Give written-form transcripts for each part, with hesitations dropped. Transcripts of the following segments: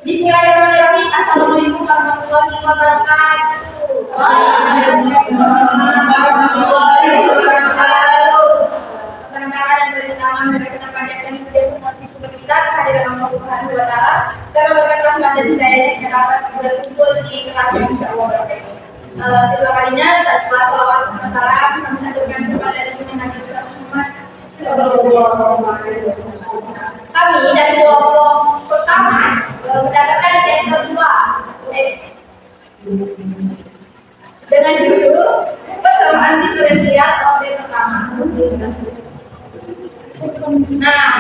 Bismillahirrahmanirrahim. Assalamualaikum warahmatullahi wabarakatuh. Waalaikumsalam warahmatullahi wabarakatuh. Pendengaran dan pertama mereka kita panjatkan kepada semua siswa kita kehadiran Allah Subhanahu wa taala karena berkat rahmat dan hidayah kita dapat berkumpul di kelas yang insyaallah berkah ini. Kedua kalinya tanpa salawat serta salam kami haturkan kepada Nabi Muhammad sallallahu alaihi wasallam. Kami dari kelompok pertama mendapatkan chapter 2 dengan judul persamaan diferensial orde pertama. Nah,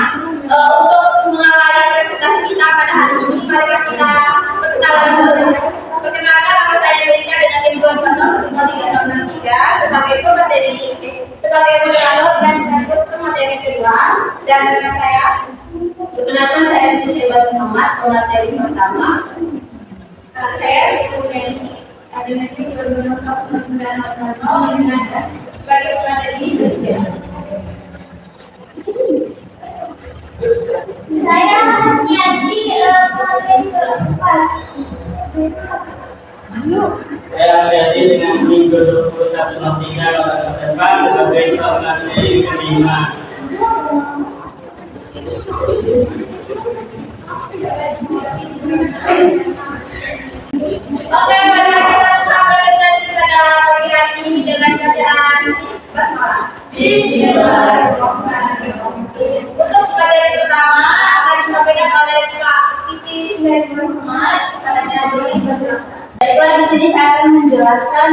untuk mengawali presentasi kita pada hari ini, mari kita perkenalan dulu. Perkenalkan, nama saya Erika dengan Ridwan Bano 1363 sebagai pemateri, sebagai moderator dan sekaligus pemateri kedua, dan dengan saya. Perkenalkan, saya Siti Syahbad Muhammad, pemateri pertama. Saya Siti dengan sebagai pemateri ketiga. Saya Siadi pemateri keempat. Saya Friadi dengan minggu 2103 sebagai pemateri kelima. Oke, mari kita presentasi pada pagi ini dengan bacaan basmalah. Bismillahirrahmanirrahim. Untuk materi pertama akan disampaikan oleh Kak Siti Muhammad kepadanya dari basmalah. Baiklah, di sini saya akan menjelaskan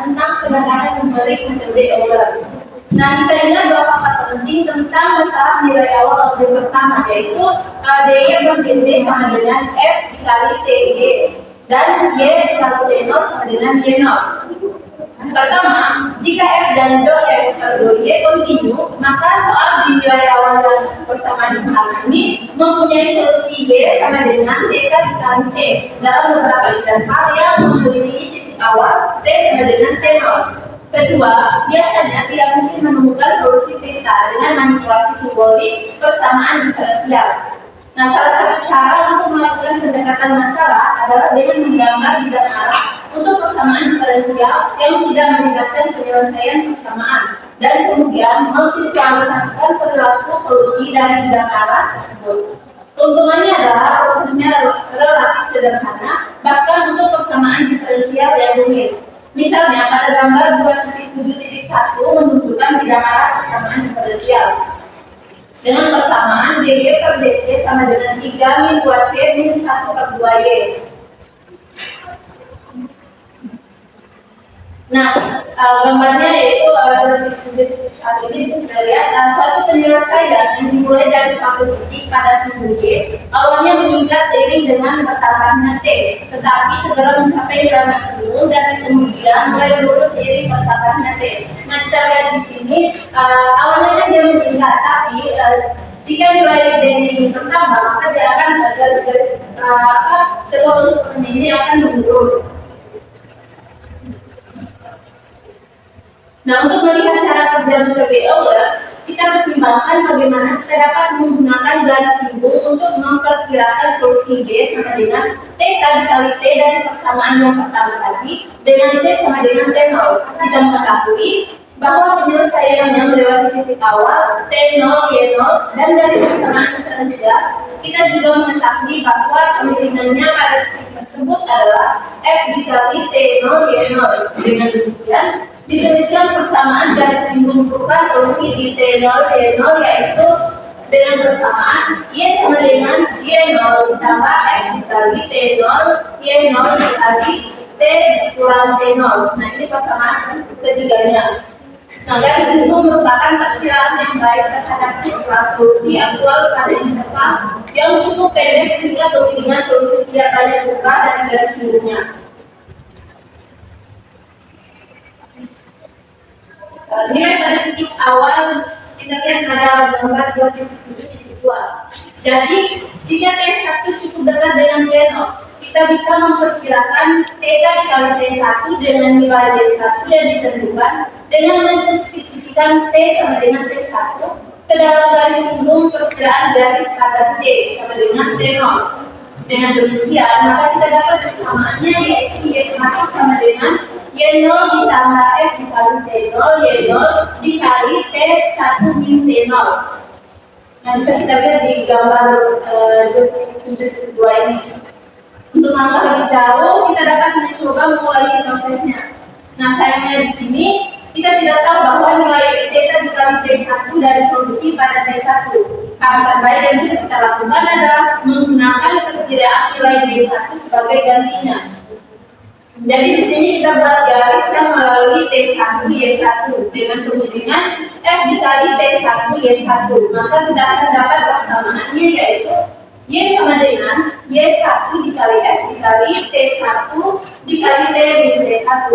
tentang penekanan numerik metode Euler. Nah, kita ingat bahwa fakta penting tentang masalah nilai awal orde pertama, yaitu DY banding D sama dengan F dikali TY dan Y dikali T0 sama dengan Y0. Pertama, jika F dan do F do Y kontinu, maka soal di nilai awal dan persamaan pertama ini mempunyai solusi Y sama dengan θ dikali T dalam beberapa interval yang memiliki titik awal T sama dengan T0. Kedua, biasanya tidak mungkin menemukan solusi θ dengan manipulasi simbolik persamaan diferensial. Nah, salah satu cara untuk melakukan pendekatan masalah adalah dengan menggambar bidang arah untuk persamaan diferensial yang tidak melibatkan penyelesaian persamaan dan kemudian memvisualisasikan perilaku solusi dari bidang arah tersebut. Keuntungannya adalah prosesnya relatif sederhana, bahkan untuk persamaan diferensial yang rumit. Misalnya, pada gambar 2.7.1 menunjukkan bidang arah persamaan diferensial dengan persamaan dg per dc sama dengan 3 min 2c min 1 per 2y. Nah, gambarnya yaitu saat ini bisa kita lihat suatu penyelesaian yang dimulai dari suatu titik pada sumbu Y awalnya meningkat seiring dengan bertambahnya T, tetapi segera mencapai nilai maksimum dan kemudian mulai menurun seiring bertambahnya T. Nah, kita lihat di sini awalnya dia meningkat, tapi jika nilai D ini bertambah, maka dia akan garis-garis sebuah bentuk ini akan menurun. Nah, untuk melihat cara kerja metode Euler, kita pertimbangkan bagaimana kita dapat menggunakan garis simbol untuk memperkirakan solusi D sama dengan θ dikali T dari persamaan yang pertama tadi dengan T sama dengan T0. Kita mengetahui bahwa penyelesaiannya melewati titik awal T0, Y0 dan dari persamaan diferensial, kita juga mengetahui bahwa kemiringannya pada titik tersebut adalah F dikali T0, Y0. Dengan demikian, dituliskan persamaan garis simbol berupa solusi di T0, Y0 yaitu dengan persamaan Y sama dengan Y0 ditambah F dikali T0, Y0 dikali T kurang T0. Nah, ini persamaan ketiganya. Nah, garis simbol merupakan perkiraan yang baik terhadap solusi aktual pada interval yang cukup pendek sehingga kemungkinan solusi tidak banyak berubah dari garis simbolnya. Nilai pada titik awal kita lihat pada gambar 2.7.2. Jadi, jika T1 cukup dekat dengan T0, kita bisa memperkirakan θ dikali T1 dengan nilai D1 yang ditentukan dengan mensubstitusikan T sama dengan T1 ke dalam garis simbol perkiraan garis pada T sama dengan T0. Dengan demikian, maka kita dapat persamaannya yaitu Y1 sama dengan Y0 ditambah F dikali T0, Y0 dikali T1 min T0. Nah, bisa kita lihat di gambar 7.2 ini. Untuk langkah lebih jauh, kita dapat mencoba mengulangi prosesnya. Nah, sayangnya di sini kita tidak tahu bahwa nilai theta dikali T1 dari solusi pada T1. Hal terbaik yang bisa kita lakukan adalah menggunakan perkiraan nilai D1 sebagai gantinya. Jadi di sini kita buat garis yang melalui T1 Y1 dengan kemudian F dikali T1 Y1. Maka kita akan dapat persamaannya yaitu Y sama dengan Y1 dikali F dikali T1 dikali T min T1.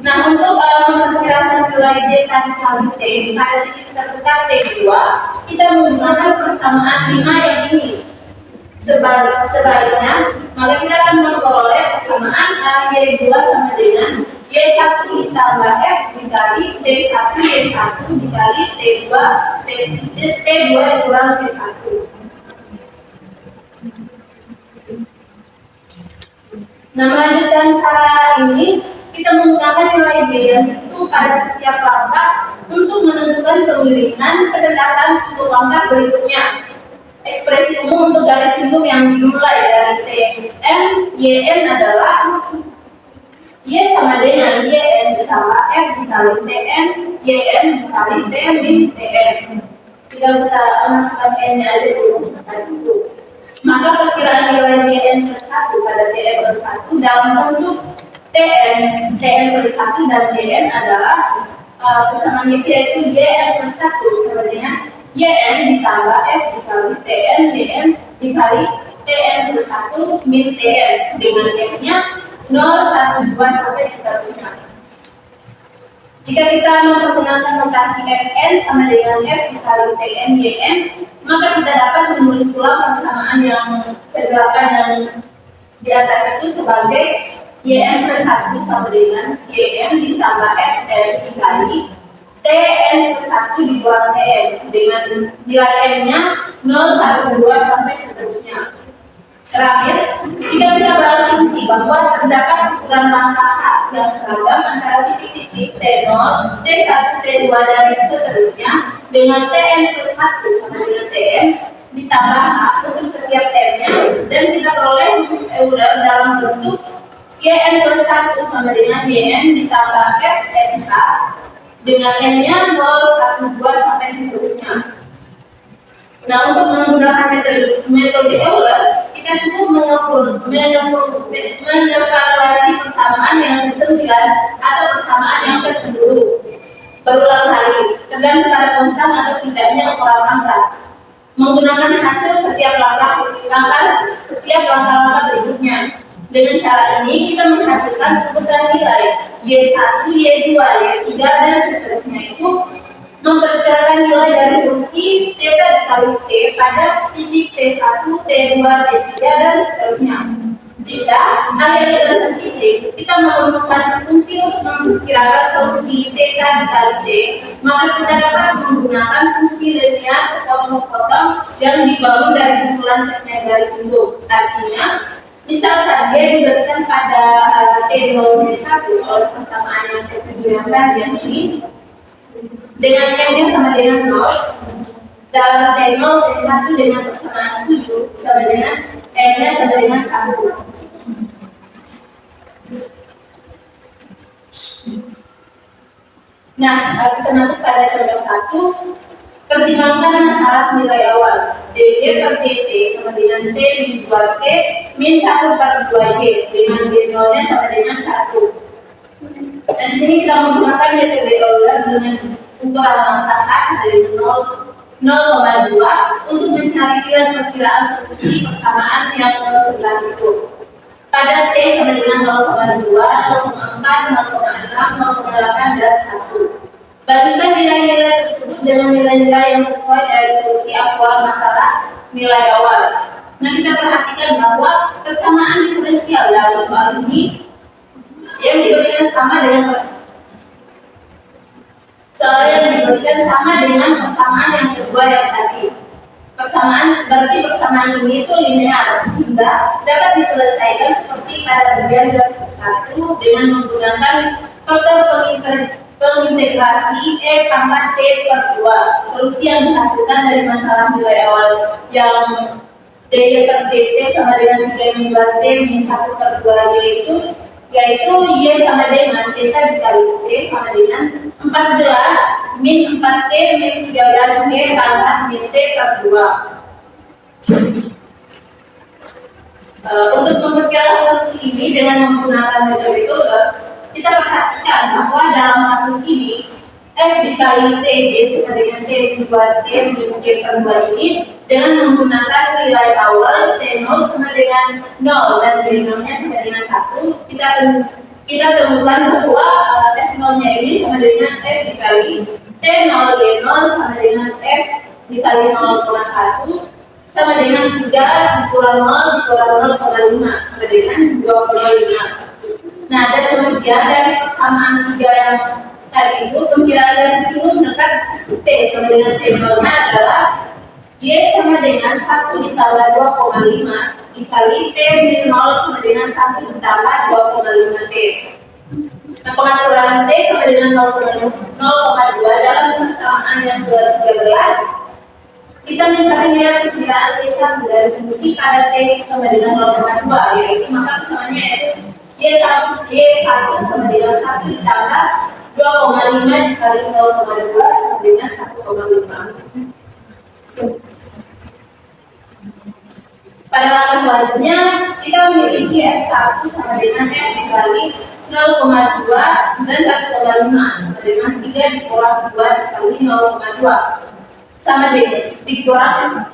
Nah, untuk memperkirakan nilai theta dikali T pada sini kita tukar T2, kita menggunakan persamaan 5 yang ini. Sebaliknya, maka kita akan memperoleh persamaan Y2 sama dengan Y1 ditambah F dikali T1 Y1 dikali T2 dikurang T1. Nah, melanjutkan cara ini, kita menggunakan nilai D yang itu pada setiap langkah untuk menentukan kemiringan pendekatan untuk langkah berikutnya. Ekspresi umum untuk garis lingkup yang dimulai dari Tm, Yn adalah Y sama dengan Yn ditambah F dikali Tm, Yn dikali T min Tm. Tinggal kita masukkan N-nya aja dulu. Maka perkiraan nilai Yn per 1 pada Tm per 1 dalam bentuk Tm per 1 dan Yn adalah persamaan itu yaitu Yn per 1 sama dengan Yn ditambah F dikali Tn, Yn dikali Tn per 1 min Tn dengan N-nya 0, 1, 2 sampai seterusnya. Jika kita mempergunakan notasi Fn sama dengan F dikali Tn, Yn, maka kita dapat menulis ulang persamaan yang pergerakan yang di atas itu sebagai Yn per 1 sama dengan Yn ditambah Fn dikali Tn per 1 dikurang Tn dengan nilai N-nya 0, 1, 2 sampai seterusnya. Terakhir, jika kita berasumsi bahwa terdapat ukuran langkah H yang seragam antara titik-titik T0, T1, T2 dan seterusnya dengan Tn per 1 sama dengan Tn ditambah H untuk setiap N-nya, dan kita peroleh rumus Euler dalam bentuk Yn per 1 sama dengan Yn ditambah Fnh dengan N-nya 0, 1, 2 sampai seterusnya. Nah, untuk menggunakan metode Euler, kita cukup mengevaluasi persamaan yang ke-9 atau persamaan yang ke-10 berulang kali, tergantung pada konstan atau tidaknya ukuran langkah. Menggunakan hasil setiap langkah berikutnya. Dengan cara ini kita menghasilkan kebutuhan nilai Y1, Y2, Y3 dan seterusnya itu memperkirakan nilai dari fungsi theta dikali T pada titik T1, T2, T3 dan seterusnya. Jika ada yang titik, kita menemukan fungsi untuk memperkirakan solusi theta dikali T, maka kita dapat menggunakan fungsi linear sepotong-sepotong yang dibangun dari kumpulan segmen garis lingkup. Artinya, misalkan dia diberikan pada T0 T1 oleh persamaan yang ke-7 yang tadi yang ini dengan N-nya sama dengan 0, dalam T0 T1 dengan persamaan 7 sama dengan N-nya sama dengan 1. Nah, kita masuk pada contoh 1. Pertimbangkan syarat nilai awal dy per dt sama dengan t min 2t min 1 per 2y dengan d0-nya sama dengan 1. Dan di sini kita menggunakan metode Euler dengan ukuran langkah H dari 0,2 untuk mencari nilai perkiraan solusi persamaan yang 11 itu. Pada t sama dengan 0,2, 0,4, 0,6, 0,8 dan 1. Bandingkan nilai-nilai tersebut dengan nilai-nilai yang sesuai dari solusi aktual masalah nilai awal. Nah, kita perhatikan bahwa persamaan diferensial dalam soal ini yang diberikan sama dengan persamaan yang kedua yang tadi. Persamaan berarti persamaan ini itu linear sehingga dapat diselesaikan seperti pada bagian 21 dengan menggunakan faktor pengintegrasi E pangkat T per 2. Solusi yang dihasilkan dari masalah nilai awal yang D per dt sama dengan 3 min 2 T min 1 per 2 yaitu Y sama dengan theta dikali T sama dengan 14 min 4T min 13T pangkat min T per 2. Untuk memperkirakan solusi ini dengan menggunakan metode Euler, kita perhatikan bahwa dalam kasus ini F dikali T sama dengan T min 2T min T per 2 ini dengan menggunakan nilai awal T0 sama dengan 0 dan T0-nya sama dengan 1, kita temukan bahwa F0-nya ini sama dengan F dikali T0 Y0 sama dengan F dikali 0,1 sama dengan 3 dikurang 0 dikurang 0,5 sama dengan 2,5. Nah, dan kemudian dari persamaan 3 yang tadi itu perkiraan dari sini mendekat T sama dengan T0-nya adalah Y sama dengan 1 ditambah 2,5 dikali T min 0 sama dengan 1 ditambah 2,5 T. Nah, pengaturan T sama dengan 0,2 dalam persamaan yang ke-13 kita mencari nilai perkiraan T1 dari solusi pada T sama dengan 0,2 yaitu maka persamaannya yaitu Y1 sama dengan 1 ditambah 2,5 dikali 0,2 sama dengan 1,5. Pada langkah selanjutnya, kita memiliki F1 sama dengan F dikali 0,2 dan 1,5 sama dengan 3 dikurang 2 dikali 0,2 sama dengan dikurang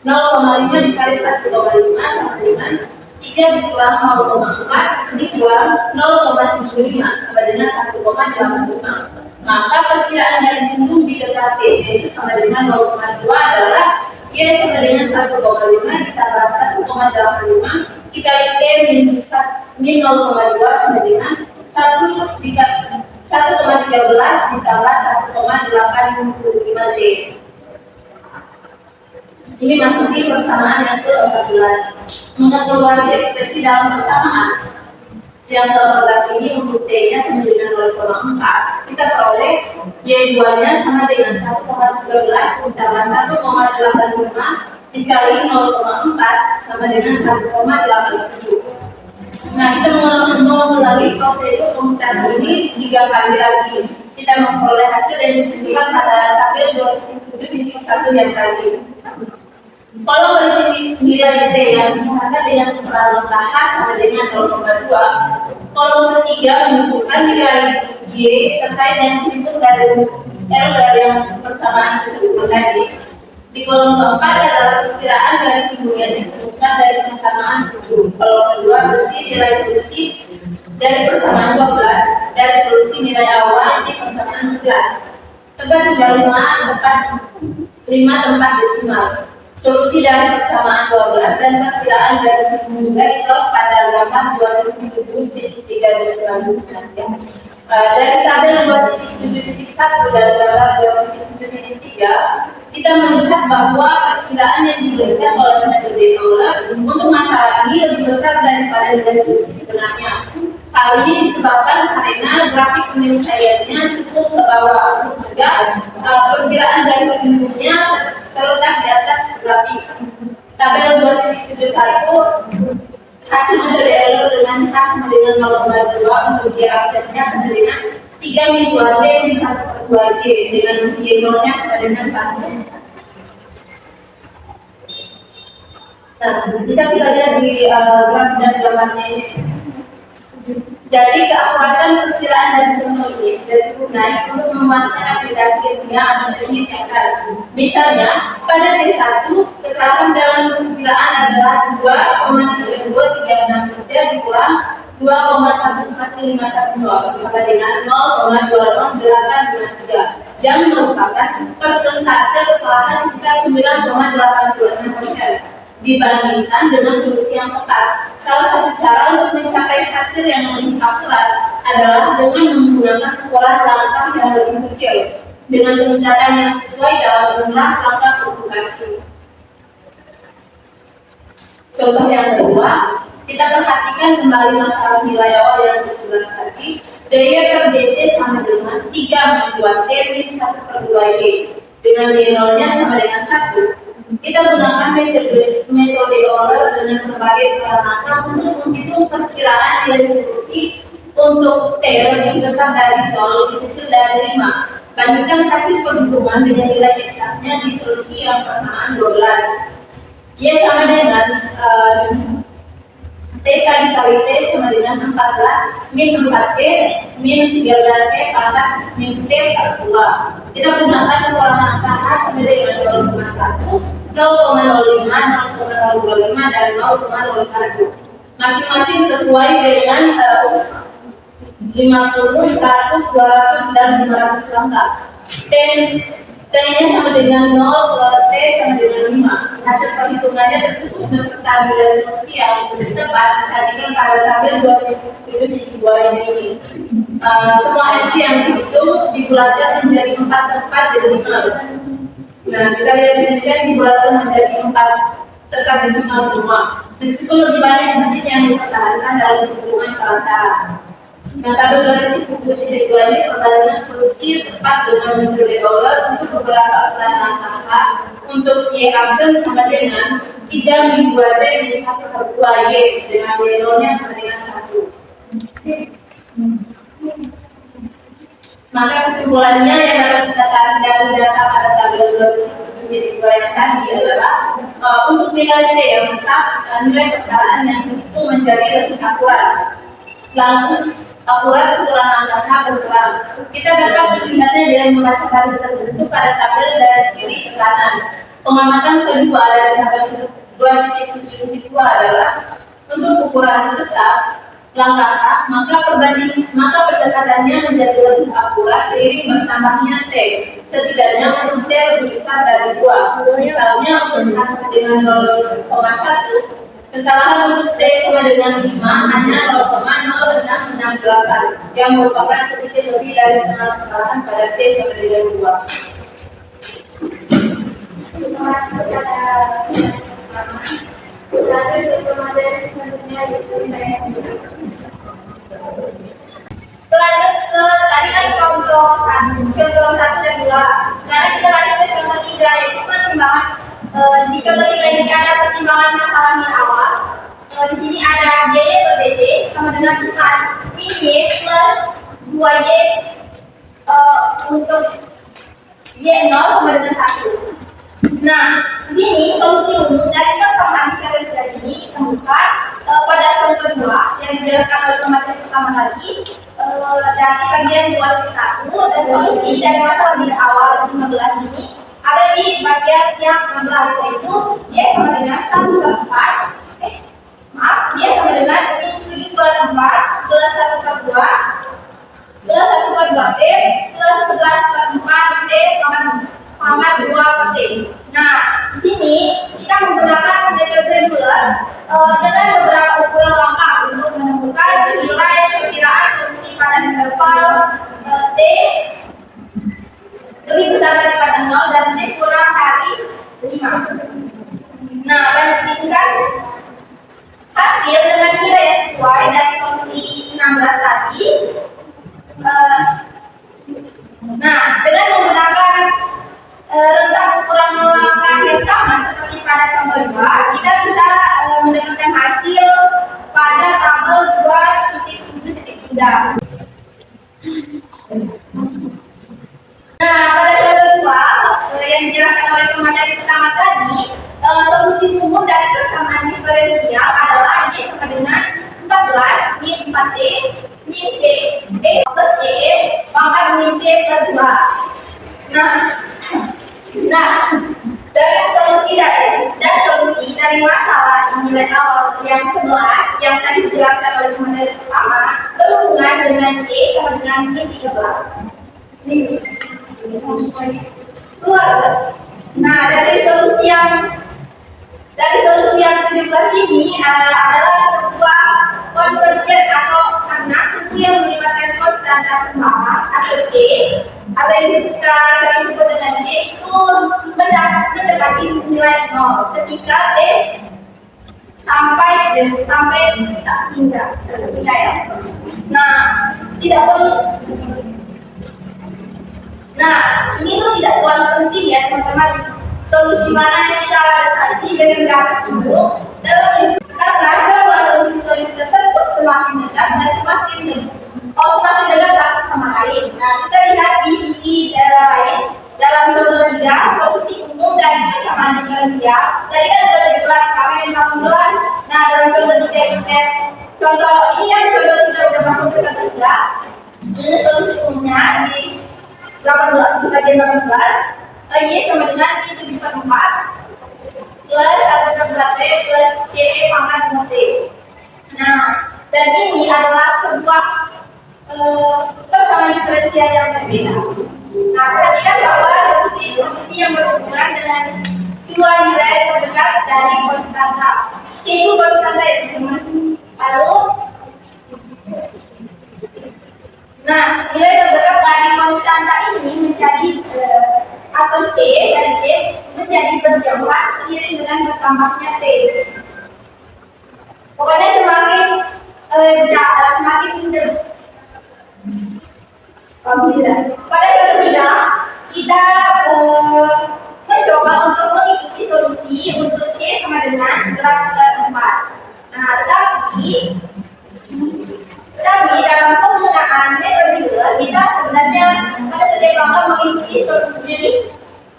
0,5 dikali 1,5 sama dengan 3 dikurang 0,4 dikurang 0,75 sama dengan 1,85. Maka perkiraan dari sini didekati yaitu sama dengan 0,2 adalah Y sama dengan 1,5 ditambah 1,85 dikali T min 0,2 sama dengan 1,13 ditambah 1,855 T. Ini masuki persamaan yang ke-14. Mengevaluasi ekspresi dalam persamaan yang ke-14 ini untuk T-nya sama dengan 0,4 kita peroleh Y2-nya sama dengan 1,13 ditambah 1,85 dikali 0,4 sama dengan 1,87. Nah, kita melalui prosedur komputasi ini 3 kali lagi kita memperoleh hasil yang ditentukan pada tabel 27.1 yang tadi. Kalau berisi nilai T yang dipisahkan dengan ukuran H sama dengan 0,2, kolom ketiga menentukan nilai Y terkait yang dihitung dari L dari yang persamaan tersebut tadi. Di kolom keempat adalah perkiraan dari simbol yang ditentukan dari persamaan 7. Kolom kedua berisi nilai solusi dari persamaan 12 dari solusi nilai awal di persamaan 11. Tebak tinggal 5 tempat desimal. Solusi dari persamaan 12 dan perkiraan dari simbol juga diplot pada gambar 27.3 dan selanjutnya. Dari tabel 27.1 dan gambar 27.3 kita melihat bahwa perkiraan yang diberikan oleh metode Euler untuk masalah ini lebih besar daripada nilai solusi sebenarnya. Hal ini disebabkan karena grafik penyelesaiannya cukup ke bawah sehingga perkiraan dari simbolnya terletak di atas grafik. Tabel 2.71 hasil metode Euler dengan H sama dengan 0,2 untuk Y aksennya sama dengan 3 min 2T min 1 per 2G dengan Y0-nya sama dengan 1. Nah, bisa kita lihat di grafik dan gambarnya ini. Jadi keakuratan perkiraan dari contoh ini sudah cukup naik untuk memuaskan aplikasi ilmiah atau teknik yang khas. Misalnya, pada T1, kesalahan dalam perkiraan adalah 2,32363 dikurang 2,11510 sama dengan 0,20853 yang merupakan persentase kesalahan sekitar 9,826% dibandingkan dengan solusi yang tepat. Salah satu cara untuk mencapai hasil yang lebih akurat adalah dengan menggunakan ukuran langkah yang lebih kecil. dengan peningkatan yang sesuai dalam jumlah langkah produkasi. Contoh yang kedua, kita perhatikan kembali masalah nilai awal yang ke-11 tadi. Daya per dt sama dengan 3 min 2t min 1 per 2y, dengan d0-nya sama dengan 1. Kita gunakan metode Euler dengan berbagai parameter untuk menghitung perkiraan nilai solusi untuk T lebih besar dari 0, lebih kecil dari 5. Bandingkan hasil perhitungan dengan nilai eksaknya di solusi yang persamaan 12. Y sama dengan T kali T sama dengan 14 min 4T min 13T pangkat min T per 2. Kita gunakan pengulangan angka H sama dengan 0,1, 0,05, 0,025, dan 0,01. Masing-masing sesuai dengan 50, 100, 200, dan 500 langkah. T-nya sama dengan 0, T sama dengan 5. Hasil perhitungannya tersebut beserta nilai solusi yang tepat disajikan pada tabel 2.2 ini. Semua entry yang dihitung dibulatkan menjadi 4 tempat desimal. Nah, kita lihat di sini kan dibulatkan menjadi 4 tempat desimal semua. Meskipun lebih banyak digit yang dipertahankan dalam perhitungan perantara. Nah, tabel 2.2 ini perbandingan solusi tepat dengan metode Euler untuk beberapa ulangan angka. Untuk Y absen sama dengan 3 min 2T min 1 per 2Y, dengan Y0-nya sama dengan 1. Maka kesimpulannya yang dapat kita tarik dari data pada tabel 2.2 yang tadi adalah untuk nilai T yang tetap, nilai perkiraan yang itu menjadi lebih akurat. Lalu akurat ukuran angka H berkurang. Kita dapat melihatnya dengan membaca garis tertentu pada tabel dari kiri ke kanan. Pengamatan kedua dari tabel 2.7 adalah untuk ukuran tetap langkah H, maka pendekatannya menjadi lebih akurat seiring bertambahnya T. Setidaknya untuk T lebih besar dari 2. Misalnya untuk H sama dengan 0,1, kesalahan untuk T sama dengan 5 hanya 0,0668, yang merupakan sedikit lebih dari setengah kesalahan pada T sama dengan 2. Hasil sistem materi selanjutnya lanjut ke tadi kan contoh 1 dan 2. Sekarang kita lanjut ke contoh 3, yaitu pertimbangan. Di contoh 3 ini ada pertimbangan masalah nilai awal. Di sini ada D per dt sama dengan 4 min Y plus 2Y untuk Y0 sama dengan 1. Nah, di sini solusi umum dari persamaan diferensial ini ditemukan pada contoh 2 yang dijelaskan oleh pemateri pertama tadi, dari bagian 2.1, dan solusi dari masalah nilai awal 15 ini ada di bagian yang 16, yaitu Y sama dengan 1 per 4, Y sama dengan min 7 per 4 plus 1 per 2 plus 1 per 2T plus 11 per 4T pangkat 2 per T. Nah, di sini kita menggunakan metode Euler dengan beberapa ukuran langkah untuk menemukan nilai perkiraan solusi pada interval T lebih besar daripada 0 dan T kurang dari 5. Nah, bandingkan hasil dengan nilai yang sesuai dari solusi 16 tadi. Nah, dengan menggunakan rentang ukuran langkah yang sama seperti pada tabel 2, kita bisa mendapatkan hasil pada tabel 2.7.3. Nah, pada tabel 2 yang dijelaskan oleh pemateri pertama tadi, solusi umum dari persamaan diferensial adalah Y sama dengan 14 min 4T min J plus J pangkat min T per 2. Nah, dari solusi dari masalah nilai awal yang 11 yang tadi dijelaskan oleh pemateri pertama berhubungan dengan Y sama dengan min 13 minus keluar. Nah, dari solusi yang 17 ini adalah sebuah konvergen atau karena suku yang melibatkan konstanta sembahang atau K Apa yang kita sering sebut dengan D itu mendekati nilai 0 ketika D sampai tak hingga ya. Nah, tidak perlu. Nah, ini tuh tidak terlalu penting ya teman-teman. Solusi mana yang kita kaji dengan garis itu karena semua solusi tersebut semakin dekat dan semakin dekat satu sama lain. Nah, kita lihat di sisi daerah lain. Dalam contoh 3, solusi umum dari persamaan diferensial. Tadi kan sudah jelas, kami yang 18. Nah, dalam contoh 3 ini, contoh ini yang contoh 3 sudah masuk ke contoh 3. Ini solusi umumnya di 18, di bagian 18. Y sama dengan I lebih per 4 plus 1 per 2T plus CE pangkat 2T. Nah, dan ini adalah sebuah persamaan diferensial yang berbeda. Nah, perhatikan bahwa solusi yang berhubungan dengan dua nilai terdekat dari konstanta. Itu konstanta ya teman-teman. Lalu, nah, nilai terdekat dari konstanta ini menjadi atau C dari C menjadi berjauhan seiring dengan bertambahnya T. Pokoknya semakin menjauh. Pada contoh 3, kita mencoba untuk mengikuti solusi untuk C sama dengan 11 per 4. Nah, tetapi dalam penggunaan metode kita sebenarnya pada setiap lomba mengikuti solusi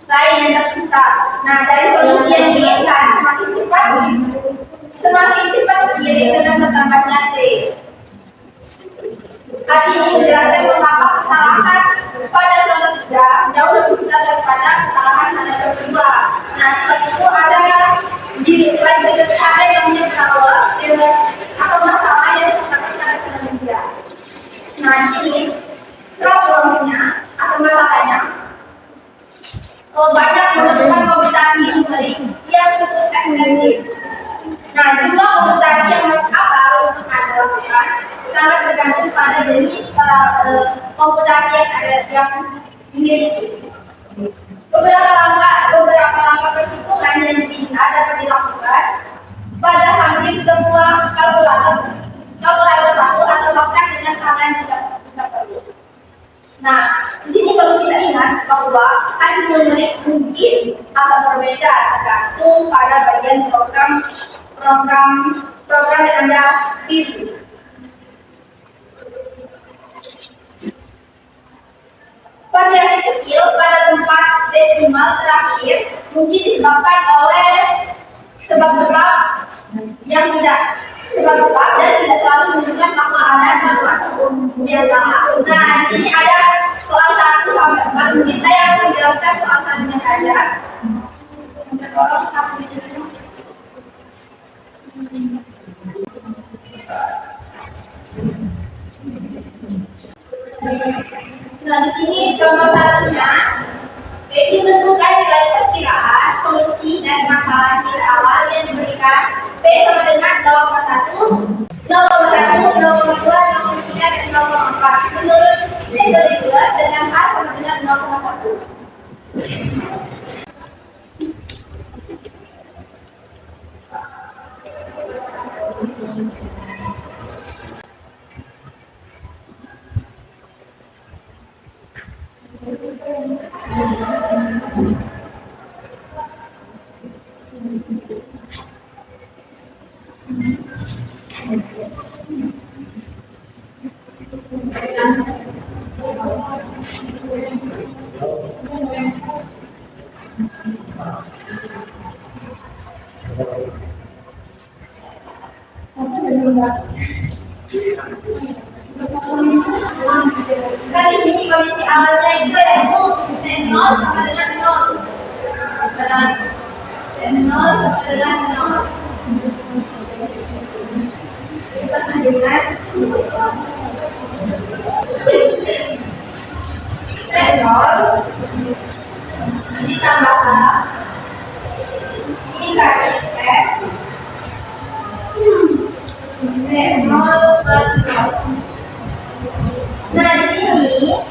lain yang terpisah. Nah, dari solusi yang diinginkan semakin cepat seiring dengan bertambahnya T. Tadi ini menjelaskan mengapa kesalahan pada contoh 3 jauh lebih besar daripada kesalahan pada contoh 2. Nah, seperti itu ada di ada yang namanya problem atau masalah yang terkait pada contoh 3. Nah, ini problemnya atau masalahnya banyak memerlukan komputasi yang cukup ekstensif. Nah, jumlah komputasi yang masuk akal untuk Anda lakukan sangat bergantung pada jenis komputasi yang dimiliki. Beberapa langkah perhitungan yang bisa dapat dilakukan pada hampir semua kalkulator baku atau bahkan dengan tangan jika perlu. Nah, di sini perlu kita ingat bahwa hasil numerik mungkin akan berbeda tergantung pada bagian program yang Anda pilih. Variasi kecil pada tempat desimal terakhir mungkin disebabkan oleh sebab-sebab dan tidak selalu menunjukkan bahwa ada sesuatu yang salah. Nah, di sini ada soal 1 sampai 4. Mungkin saya akan menjelaskan soal satunya saja. Nah, di sini contoh satunya, yaitu tentukan nilai perkiraan solusi dari masalah nilai awal yang diberikan P sama dengan 0,1, 0,1, 0,2, 0,3, dan 0,4 menurut metode Euler dengan H sama dengan 0,1. Di sini kondisi awalnya itu yaitu N0 sama dengan 0. N0 sama dengan 0. Kita dengan N0 ditambahkan ini kali F N0 plus 0. Nah, di sini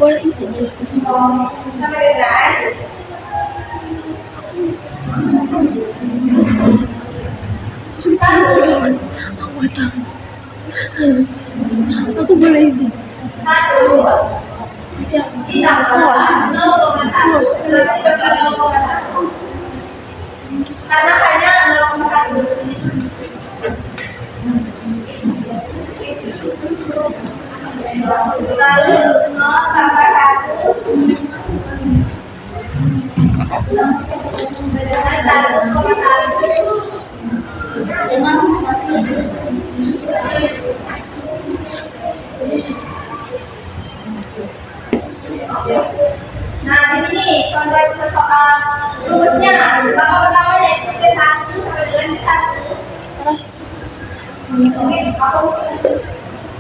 Sama dengan Aku boleh izin. satu ditambah 0,1 ditambah 0,1 karena hanya 0,1. Lalu 0 tambah 1 dengan 1,1. Nah, di sini contoh kita soal rumusnya. Langkah pertamanya itu T1 sama dengan T1. Oke, aku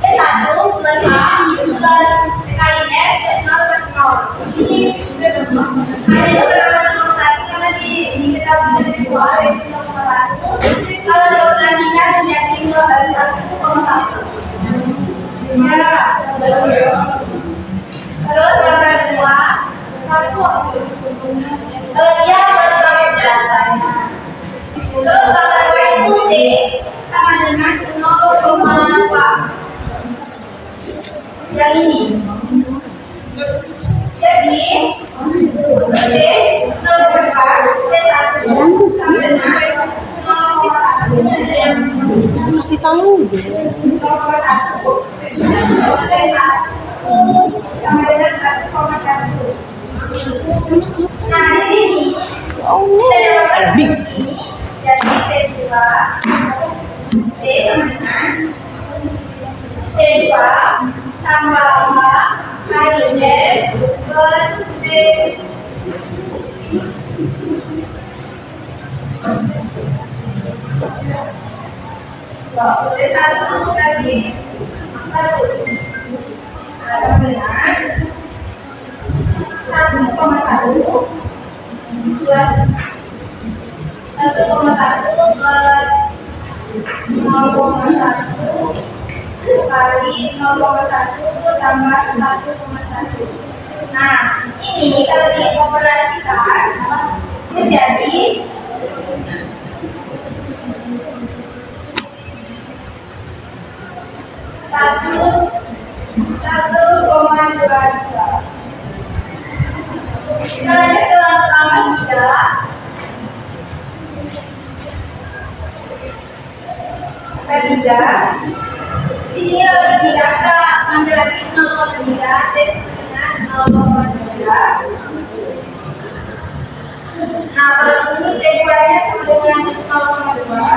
T1 plus A plus kali F plus 0 plus 0. Ini hanya itu karena 0,1 karena diketahui dari soal itu 0,1. Kalau diulangikan menjadi 1,1. Ya, terus langkah kedua, dia baru pakai jelasannya. Terus langkah kedua itu T sama dengan 0,2. Yang ini. Jadi untuk T 0,2 T1 sama dengan 0,1. Kasih tahu deh. 0,1 sama dengan 1,1. Nah, di sini kita dapatkan begini. Jadi T2 T sama dengan T2 tambah 5 kali F plus T. T1 kali 1 sama dengan 1,1 plus 1,1 plus 0,1 kali 0,1 tambah 1,1. Nah, ini kalau dioperasikan menjadi 1,22. Kita lanjut ke langkah 3. Ketiga, di sini langkah 3 kita ambil lagi 0,3 dengan 0,3. Nah, kalau ini T2-nya sama dengan 0,2.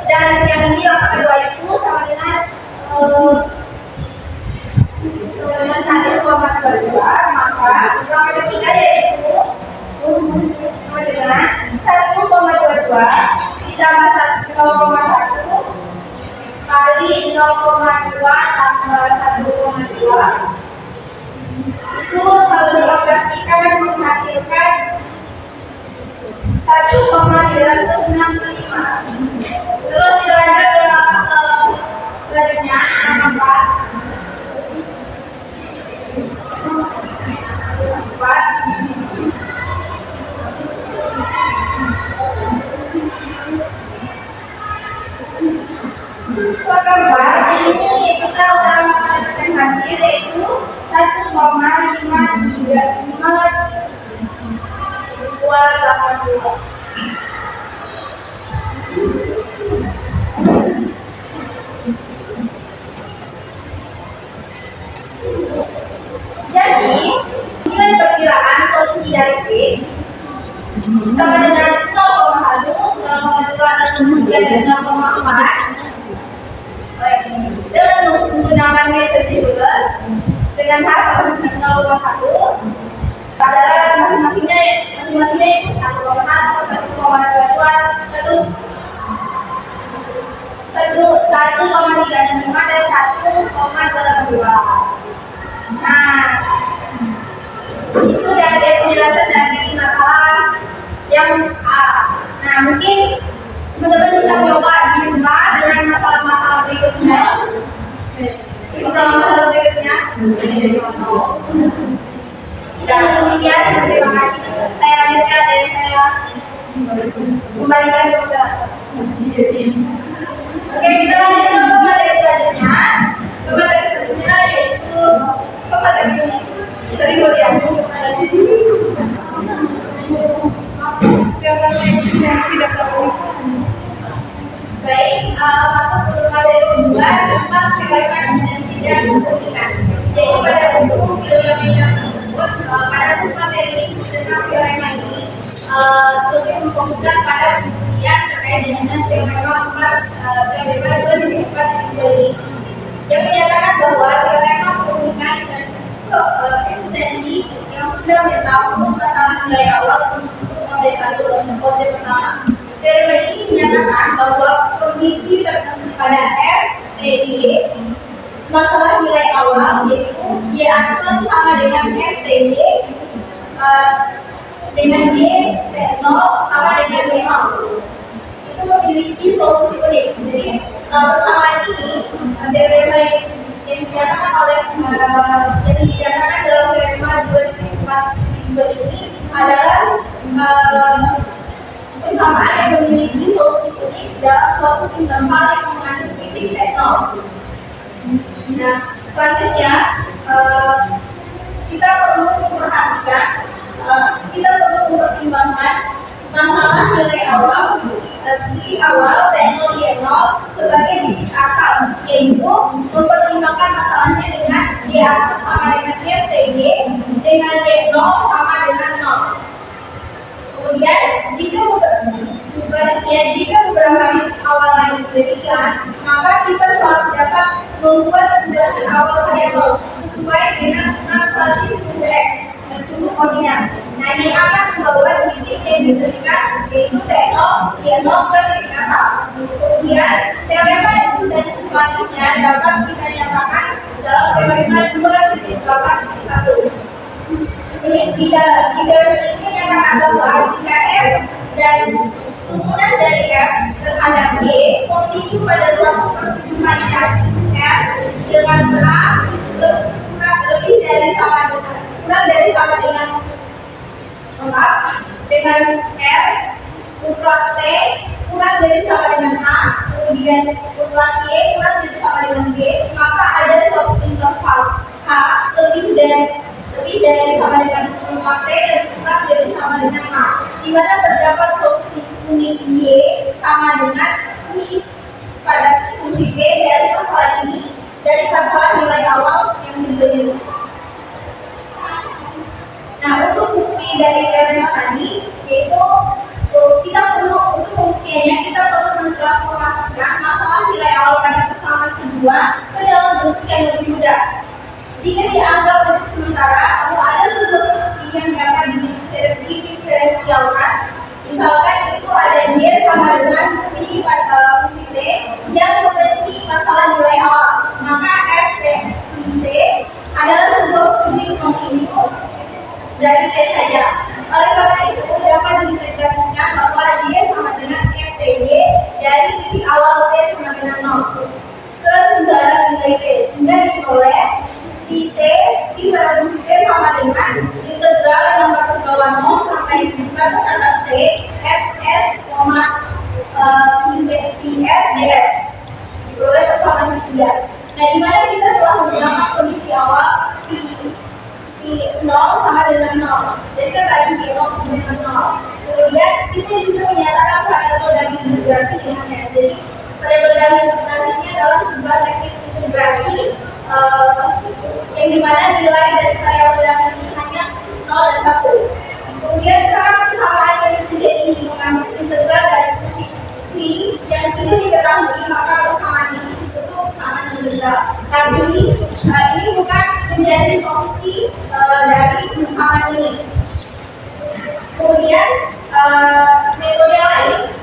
Dan yang ini langkah kedua itu sama dengan 1,22, maka langkah ketiga yaitu sama dengan 1,22 ditambah 0,1 kali 0,2 tambah 1,2 itu kalau dioperasikan menghasilkan 1,965. Terus dilanjut ke langkah selanjutnya, langkah 4. Langkah 4 ini kita udah mendapatkan hasil yaitu 1,53582. Jadi, nilai perkiraan solusi dari P sama dengan 0,1, 0,2, 0,4. Dengan menggunakan metode Euler dengan hasil dengan 0,1 adalah masing-masingnya itu 1,1, 1,22, 1,365 dan 1,82. Nah, itu dari penjelasan dari masalah yang A. Nah, mungkin teman-teman bisa coba di rumah dengan masalah-masalah berikutnya. Masalah-masalah berikutnya. jadi contoh. Dan kemudian terima kasih. Saya lanjutkan dari saya kembalikan ke Oke, kita lanjut ke pemateri selanjutnya. Pemateri selanjutnya yaitu pemateri dari mulia. Teorema eksistensi dan keunikan. Baik, masuk ke materi kedua tentang teorema eksistensi dan keunikan. Jadi pada buku William Miller tersebut, pada submateri tentang teorema ini lebih memfokuskan pada pembuktian terkait dengan teorema 2.4 ini, yang menyatakan bahwa teorema keunikan dan eksistensi yang sudah mengetahui masalah nilai awal untuk model 1 dan model pertama. Teorema ini menyatakan bahwa kondisi tertentu pada F, T, Y, masalah nilai awal yaitu Y aksen sama dengan F, T, Y dengan Y, T0 sama dengan Y0 itu memiliki solusi unik. Jadi persamaan ini teorema yang dinyatakan oleh yang dinyatakan dalam teorema 2.4 ini adalah persamaan yang memiliki solusi unik dalam suatu interval yang mengandung titik T0. Nah, selanjutnya kita perlu memperhatikan, kita perlu mempertimbangkan masalah nilai awal, titik awal T0 Y0 sebagai titik asal, yaitu mempertimbangkan masalahnya dengan Y aksen sama dengan Y, T, Y dengan Y0 sama dengan 0. Kemudian jika beberapa titik awal lain diberikan, maka kita selalu dapat membuat dari awal variabel sesuai dengan translasi suhu X dan suhu koordinat. Nah, ini akan membawa titik yang diberikan yaitu T0, Y0 ke titik asal. Kemudian teorema eksistensi selanjutnya dapat kita nyatakan dalam teorema 2.8.1. Di teorema ini menyatakan bahwa jika F dan turunan dari F terhadap Y kontinu pada suatu persimpangan F dengan lebih dari sama dengan dengan F mutlak T kurang dari sama dengan A, kemudian mutlak Y kurang dari sama dengan B, maka ada suatu interval H lebih dari sama dengan mutlak T dan kurang dari sama dengan A, di mana terdapat solusi unik Y sama dengan I pada fungsi T dari masalah ini, dari masalah nilai awal yang diberi. Nah, untuk bukti dari teorema tadi, yaitu kita perlu untuk pembuktiannya kita perlu mentransformasikan masalah nilai awal pada persamaan kedua ke dalam bentuk yang lebih mudah. Jika dianggap untuk sementara bahwa ada sebuah fungsi yang dapat didiferensialkan, misalkan itu ada Y sama dengan I pada fungsi T yang memiliki masalah nilai awal, maka F T adalah sebuah fungsi kontinu dari T saja. Oleh karena itu dapat diintegrasikan bahwa Y sama dengan F T Y dari titik awal T sama dengan 0 ke sembarang nilai T, sehingga diperoleh I pada fungsi T sama dengan integral yang batas bawah 0 sampai batas atas T Fs, Ps ds diperoleh persamaan ketiga. Nah, di mana kita telah menggunakan kondisi awal I0 sama dengan 0. Jadi kan tadi Y0 sama dengan 0. Kemudian kita juga menyatakan variabel Dami integrasi dengan S. Jadi variabel Dami integrasi ini adalah sebuah teknik integrasi yang dimana nilai dari variabel Dami ini hanya 0 dan 1. Kemudian karena persamaan yang ketiga ini mengandung integral dari fungsi V yang tidak diketahui, maka persamaan ini disebut persamaan integral. Tapi ini bukan menjadi solusi dari persamaan ini. Kemudian metode lain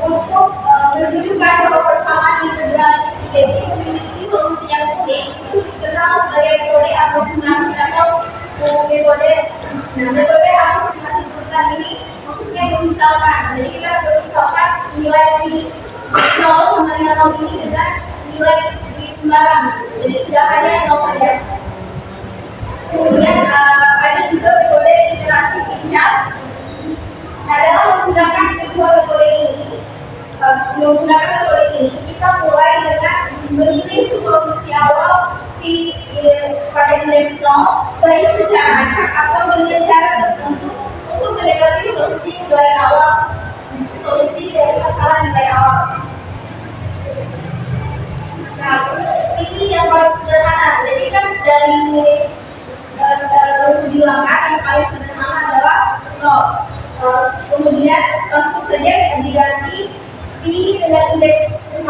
untuk menunjukkan bahwa persamaan integral ketiga ini memiliki solusi yang unik itu dikenal sebagai metode aproksimasi atau metode aproksimasi urutan ini maksudnya memisalkan. Jadi kita memisalkan nilai di 0 sama dengan 0 ini dengan nilai di sembarang. Jadi tidak hanya 0 saja. Kemudian ada juga metode iterasi Fisher. Nah, dalam menggunakan kedua metode ini, kita mulai dengan menulis solusi awal pada indeks 0 baik secara acak atau dengan cara tertentu untuk mendekati solusi nilai awal, solusi dari masalah nilai awal. Nah, ini yang paling sederhana. Jadi kan dari bilangkan yang paling sederhana adalah 0. Kemudian langsung saja diganti P dengan indeks 0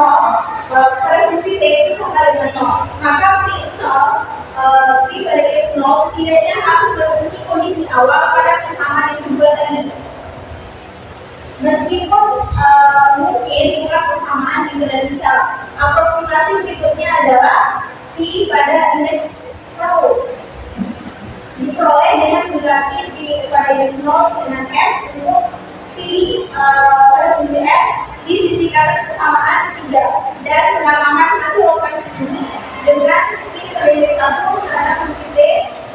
pada fungsi T itu sama dengan 0. Maka P pada indeks 0 setidaknya harus memenuhi kondisi awal pada kesamaan yang kedua tadi. Meskipun mungkin bukan persamaan diferensial, aproksimasi berikutnya adalah P pada indeks 1 diperoleh dengan mengganti P pada indeks 0 dengan S untuk P pada fungsi S di sisi kanan persamaan 3 dan menambahkan hasil operasi ini dengan P pada indeks 1 terhadap fungsi T.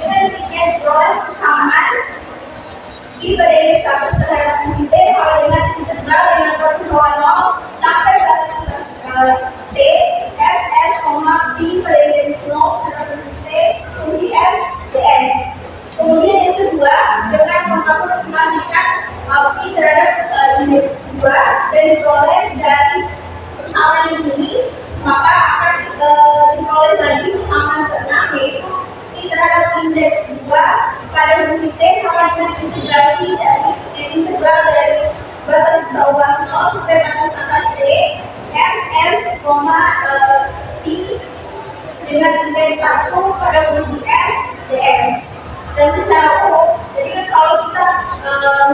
Dengan demikian diperoleh persamaan P pada indeks 1 terhadap fungsi T kalau dengan integral dengan batas bawah 0 sampai batas T Fs, P pada indeks 0 terhadap fungsi T fungsi S ds. Kemudian yang kedua, dengan mengaproksimasikan P terhadap indeks 2 dan diperoleh dari persamaan ini, maka akan diperoleh lagi persamaan ke-6 yaitu P terhadap indeks 2 pada fungsi T sama dengan integrasi dari integral dari batas bawah 0 sampai batas atas T Fs, P dengan indeks 1 pada fungsi S ds. Dan secara umum, jadi kan kalau kita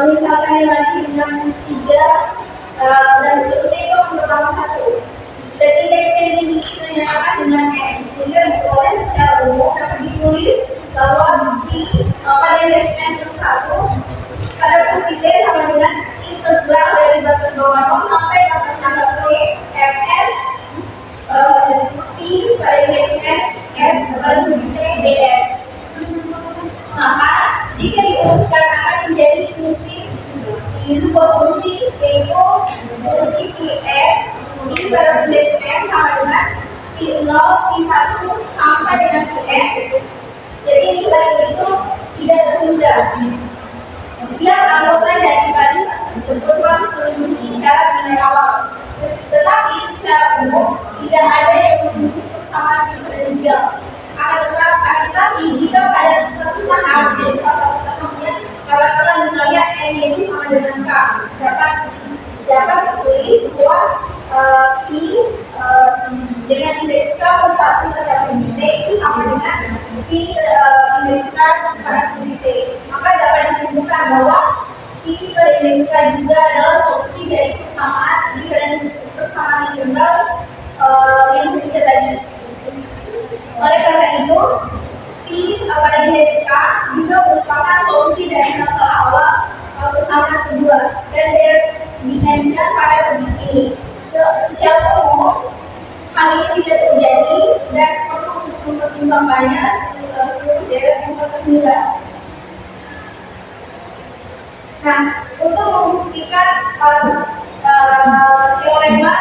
memisalkannya lagi dengan 3 dan seterusnya itu pertama 1 dan indeks yang dimiliki ternyata dengan N, sehingga diperoleh secara umum dapat ditulis bahwa P pada indeks N plus 1 pada fungsi T sama dengan integral dari batas bawah 0 sampai batas atas T Fs P pada indeks N S pada fungsi T ds. Maka jika diurutkan akan menjadi fungsi di sebuah fungsi yaitu fungsi P(F) P pada indeks N sama dengan P0, P1 sampai dengan P(F). Jadi nilai itu tidak tertunda. Setiap anggota dari baris tersebut harus memenuhi syarat nilai awal. Tetapi secara umum tidak ada yang memenuhi persamaan diferensial. Tetapi jika pada suatu tahap dari salah satu tahapnya, katakanlah misalnya N itu sama dengan K, dapat ditulis bahwa P dengan indeks K plus 1 terhadap fungsi T itu sama dengan P indeks K pada fungsi T. Maka dapat disimpulkan bahwa P pada indeks K juga adalah solusi dari persamaan integral yang ketiga tadi. Oleh karena itu, P pada indeks K juga merupakan solusi dari masalah awal persamaan kedua dan dimainkan pada topik ini. Secara umum, hal ini tidak terjadi dan perlu untuk mempertimbangkannya seluruh daerah yang tertunda. Nah, untuk membuktikan teorema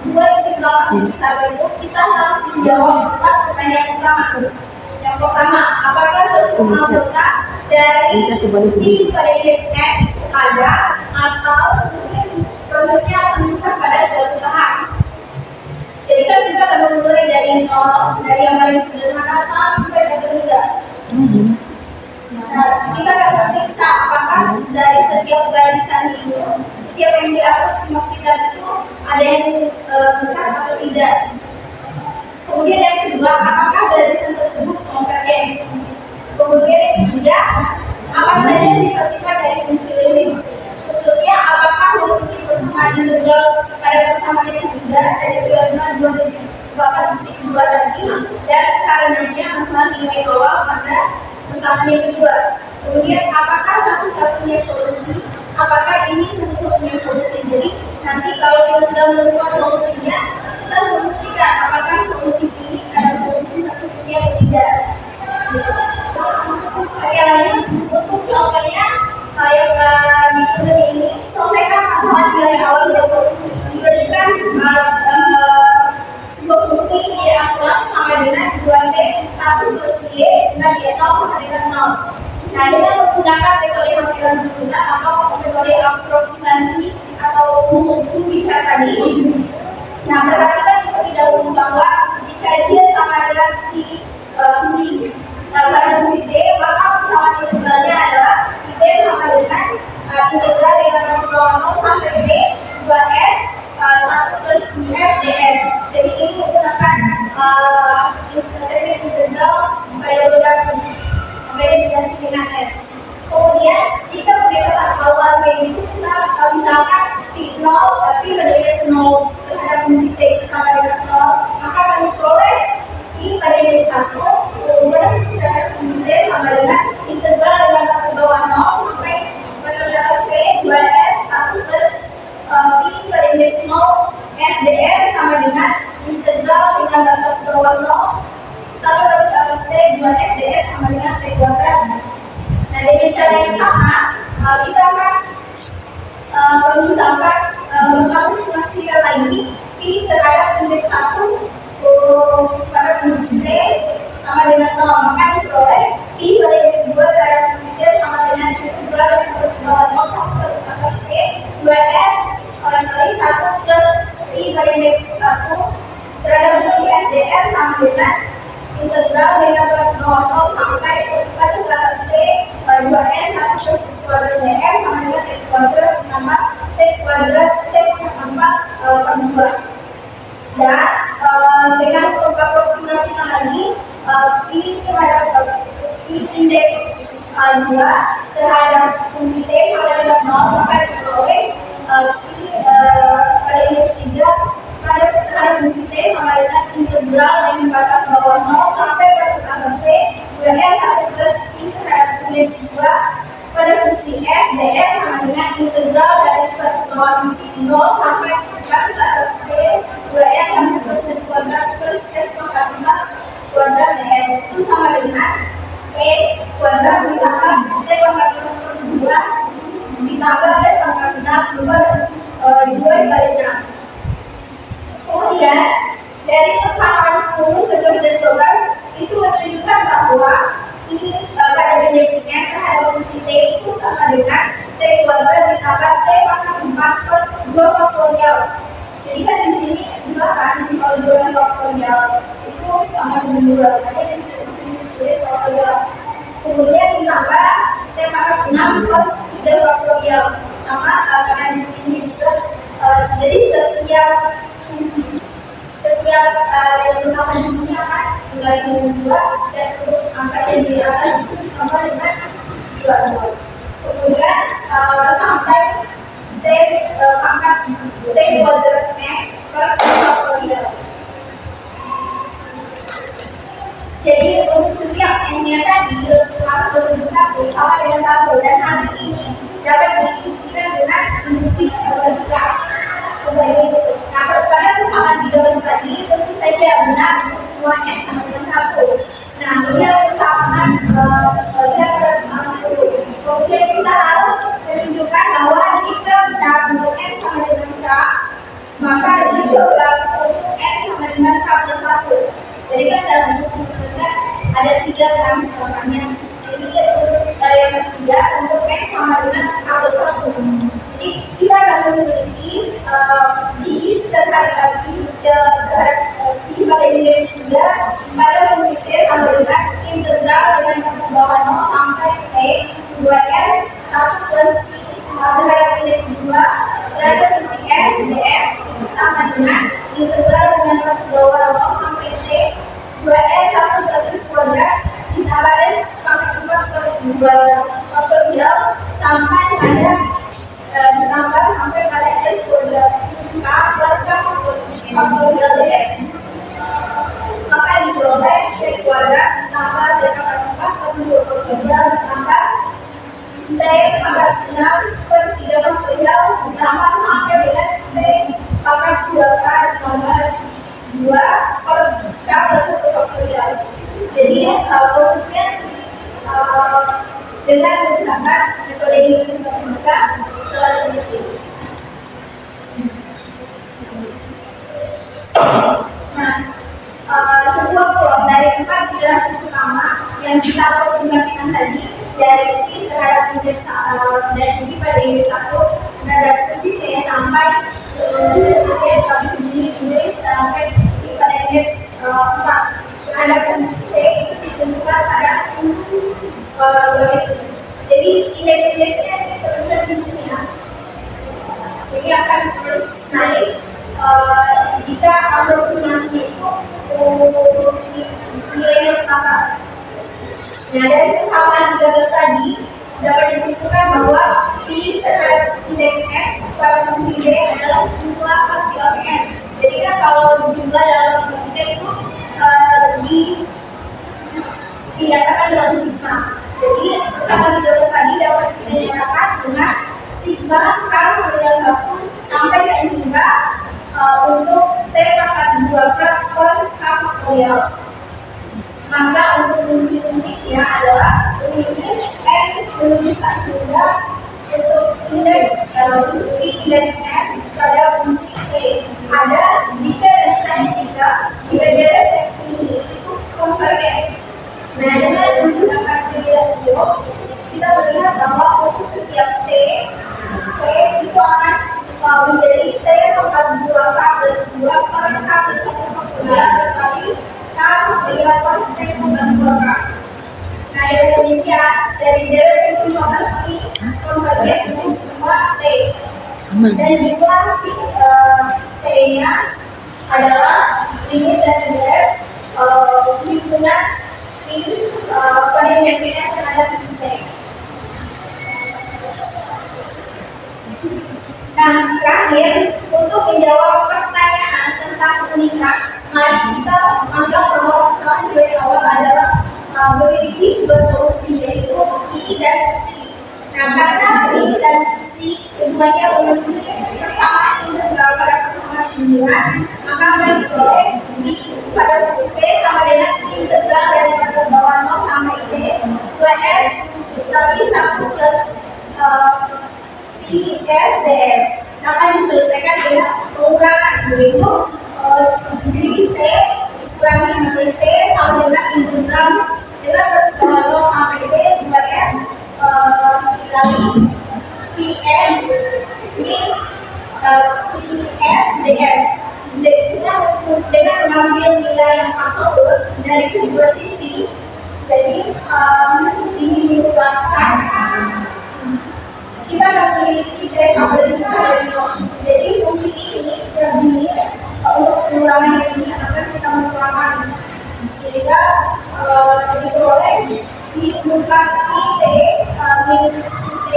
dua integral sahabat itu, kita harus menjawab 4 pertanyaan utama. Yang pertama, apakah suatu anggota dari P pada indeks N ada atau mungkin prosesnya akan susah pada suatu tahap? Jadi kan kita akan memulai dari yang paling sederhana sampai ke ketiga. Nah, kita akan memeriksa apakah dari setiap barisan itu, setiap yang diaproksimasikan itu ada yang besar atau tidak. Kemudian yang kedua, apakah barisan tersebut konvergen? Kemudian yang ketiga, apa saja sifat-sifat dari fungsi limit? Khususnya apakah memiliki persamaan integral pada persamaan yang ketiga dari teorema 2.2 tadi dan karenanya masalah nilai awal pada persamaan yang kedua. Kemudian apakah satu-satunya solusi? Apakah ini satu-satunya solusi? Jadi nanti kalau kita sudah menemukan solusinya, kita membuktikan apakah solusi ini adalah solusi satu-satunya atau tidak. berguna atau metode aproksimasi atau bicara tadi. Nah, perhatikan terlebih dahulu bahwa jika dia sama dengan pada fungsi T, maka persamaan integralnya adalah T sama dengan integral dengan bawah 0 sampai P 2S 1 plus IS ds. Jadi ini menggunakan integral variability diganti dengan S. Kemudian jika pendekatan awal itu kita misalkan P0 tapi pada indeks 0 terhadap fungsi T sama dengan 0, maka kami peroleh I pada indeks 1 kemudian terhadap fungsi T sama dengan integral dengan batas bawah 0 sampai batas atas T 2S 1 plus I pada indeks 0 S ds sama dengan integral dengan batas bawah 0 sampai batas atas T 2S ds sama dengan T kuadrat. Nah, dengan cara yang sama, kita akan misalkan mengaproksimasikan lagi P terhadap indeks 1 pada fungsi T sama dengan 0, maka diperoleh P pada indeks 2 terhadap fungsi T sama dengan integral dengan batas bawah 0 sampai batas atas T 2S kali 1 plus I pada indeks 1 terhadap fungsi S ds sama dengan integral dengan batas bawah 0 sampai batas atas T 2S 1 plus X kuadrat ds sama dengan T kuadrat ditambah T kuadrat T pangkat 4 per 2. Dan dengan aproksimasikan lagi P terhadap P indeks 2 terhadap fungsi T sama dengan 0, maka diperoleh P pada indeks 3 terhadap fungsi T sama dengan integral dengan batas bawah 0 sampai batas atas T 2S 1 plus I terhadap indeks 2 pada fungsi S ds sama dengan integral dari batas bawah 0 sampai batas atas T 2S 1 plus S kuadrat plus S pangkat 4 kuadrat ds itu sama dengan T kuadrat ditambah T pangkat 4 per 2 ditambah T pangkat 6 2 dikali 6. Kemudian dari persamaan 10, 11, dan 12 itu menunjukkan bahwa ini pada indeks N terhadap fungsi T itu sama dengan T kuadrat ditambah T pangkat 4 per 2 faktorial. Jadi kan di sini juga kan kalau 2 faktorial itu sama dengan 2, makanya disebut faktorial. Kemudian ditambah T pangkat 6 per 3 faktorial sama karena di sini juga jadi setiap yang pertama di sini akan dibagi dengan 2 dan untuk angka yang di atas itu sama dengan 2. Kemudian sampai T pangkat T kuadrat N per faktorial. Jadi untuk setiap N-nya tadi harus berbesar sama dengan 1 dan hasil ini dapat dibuktikan dengan induksi matematika sebagai berikut. Nah, pada persamaan 13 tadi tentu saja benar untuk semua N sama dengan 1. Nah, ini adalah persamaan pada persamaan 10. Kemudian kita harus menunjukkan bahwa jika benar untuk N sama dengan K, maka juga berlaku untuk N sama dengan K plus 1. Jadi kan dalam bentuk sebenarnya ada 3 kan contohnya. Jadi untuk yang ketiga untuk N sama dengan K plus 1. Jadi kita akan memiliki D terhadap I pada indeks 3 pada fungsi T sama dengan integral dengan batas bawah 0 sampai T 2S 1 plus I terhadap indeks 2 terhadap fungsi S ds itu sama dengan integral dengan batas bawah 0 sampai T 2S 1 plus X kuadrat ditambah S pangkat 4 per 2 faktorial sampai pada ditambah sampai pada S kuadrat K per K faktorial ds. Maka diperoleh T kuadrat ditambah T pangkat 4 per 2 faktorial ditambah T pangkat 6 per 3 faktorial ditambah sampai dengan T pangkat 2K ditambah 2 per K plus 1 faktorial. Jadi kemudian dengan menggunakan metode induksi matematika telah diteliti. Nah, sebuah plot dari 4 generasi pertama yang kita aproksimasikan tadi, dari P terhadap indeks dari P pada indeks 1 terhadap fungsi T sampai kami di sini Inggris sampai P pada indeks 4 terhadap fungsi T itu ditentukan pada jadi indeks-indeksnya ditentukan di sini ya. Jadi akan terus naik jika aproksimasinya itu nilainya pertama. Nah, dari persamaan 13 tadi dapat disimpulkan bahwa P terhadap indeks F pada fungsi D adalah jumlah parsial N. Jadi kan kalau jumlah dalam matematika itu didasarkan dalam sigma. Jadi persamaan 13 tadi dapat kita nyatakan dengan sigma K sama dengan 1 sampai N hingga untuk T pangkat 2 per K faktorial. Maka untuk fungsi unitnya adalah unit N menuju K hingga untuk indeks N pada fungsi T ada jika dan hanya jika jarak ini itu konvergen. Nah, dengan menggunakan rasio kita melihat bahwa untuk setiap T itu akan menjadi T pangkat 2 K plus 2 per K plus 1 faktorial kali K faktorial per T pangkat 2 K. Nah, dengan demikian dari jarak yang 15 ini konvergen untuk semua T. Dan jumlah T-nya adalah limit dari jarak hubungan pada indeks terhadap fungsi T. Nah, terakhir untuk menjawab pertanyaan tentang meningkat, mari kita anggap bahwa masalah dari awal adalah memiliki dua solusi yaitu I dan C. Nah, karena I dan C keduanya memiliki persamaan integral pada persamaan 9, maka mereka boleh di pada fungsi T sama dengan integral dari batas bawah 0 sampai T 2S kali 1 plus PS DS akan diselesaikan dengan pengurangan yaitu diri T dikurangi diri T sama dengan integral dengan batas bawah 0 sampai T 2S kali PS min CS DS. Dengan mengambil nilai yang absolut dari kedua sisi, jadi ini merupakan kita akan memiliki T sama dengan besar dari 0. Jadi fungsi ini ini untuk pengurangan ini akan kita mengurangi sehingga diperoleh dibutuhkan T min T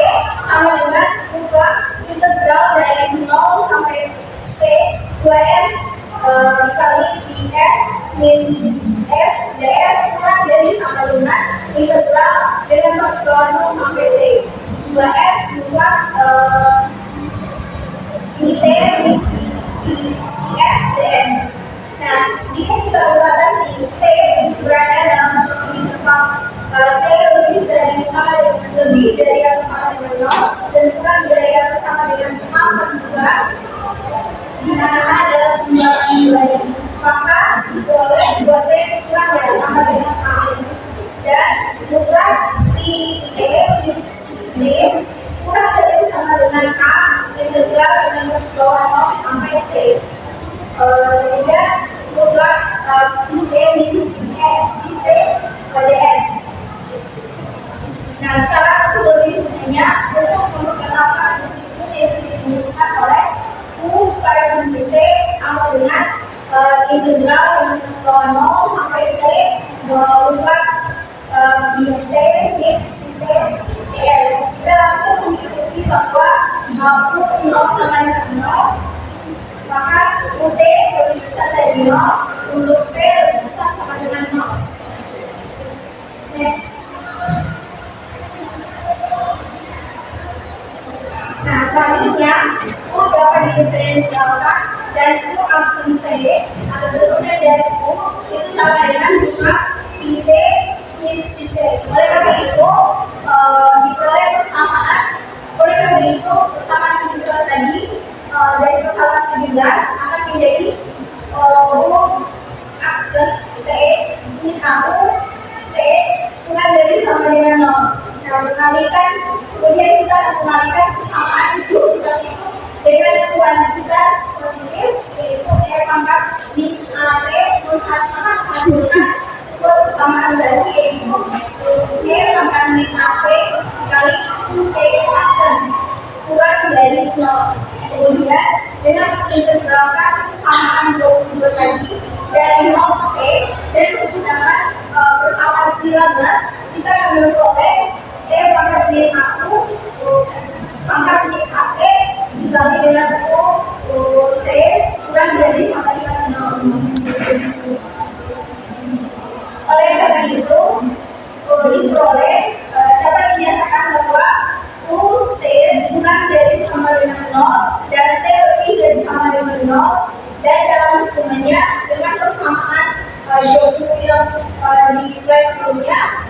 sama dengan jumlah integral dari 0 sampai T 2S dikali PS min S DS kurang dari sama dengan integral dengan batas bawah 0 sampai T 2S kurang IT min CS DS. Nah, jika kita membatasi T berada dalam suatu interval T lebih dari yang sama dengan 0 dan kurang dari yang sama dengan 4 di mana adalah sumber nilai, maka boleh buat T kurang dari sama dengan A dan mutlak I T D kurang dari sama dengan A integral dengan garis bawah 0 sampai T dan mutlak I T minus C T pada S. Nah, sekarang untuk lebih mudahnya untuk memperkenalkan meskipun yang didefinisikan oleh U pada fungsi T sama dengan integral dengan garis bawah 0 sampai T mutlak I T min C T DS. Kita langsung mengikuti bahwa U 0 sama dengan 0, maka UT lebih besar dari 0, untuk T lebih besar sama dengan 0. Next. Nah, selanjutnya U dapat diferensialkan dan U absolut T atau bentuknya dari U itu sama dengan jumlah IT min C T. Oleh karena itu diperoleh persamaan. Oleh karena itu persamaan 17 tadi dari persamaan 17 akan menjadi U absolut T min U T kurang dari sama dengan 0. Nah, mengalihkan, kemudian kita mengalihkan kesamaan itu seperti itu dengan kuantitas positif, yaitu R pangkat min A T menghasilkan sebuah persamaan baru, yaitu R pangkat min A T kali T aksen kurang dari 0. Kemudian dengan mengintegralkan kesamaan 22 tadi dari 0 T dan menggunakan persamaan 19, kita akan memperoleh R pangkat min A1 pangkat min A T dibagi dengan T kurang dari sama dengan 0. Oleh karena itu, diperoleh dapat dinyatakan bahwa U T kurang dari sama dengan 0 dan T lebih dari sama dengan 0, dan dalam hitungannya dengan persamaan 20 yang di slide sebelumnya,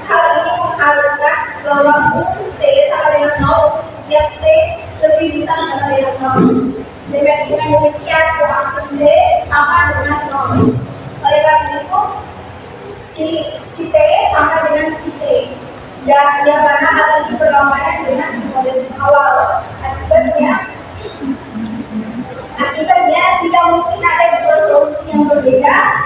hal ini mengharuskan bahwa U T sama dengan 0 setiap T lebih besar sama dengan 0. Dengan demikian, aksen D sama dengan 0. Oleh karena itu, si T sama dengan T. Dan yang mana hal ini berlawanan dengan hipotesis awal. Akibatnya tidak mungkin ada dua solusi yang berbeda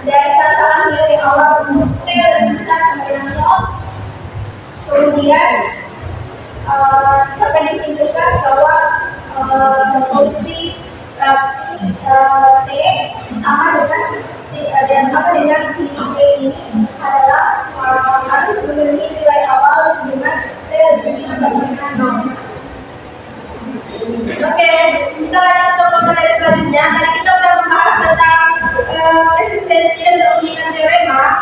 dari masalah nilai awal untuk T lebih besar sama dengan 0. Kemudian dapat disimpulkan bahwa solusi T sama dengan T ini adalah harus memenuhi nilai awal dengan T lebih besar sama dengan 0. Oke, kita lanjut ke materi selanjutnya. Tadi kita sudah membahas tentang eksistensi dan keunikan teorema.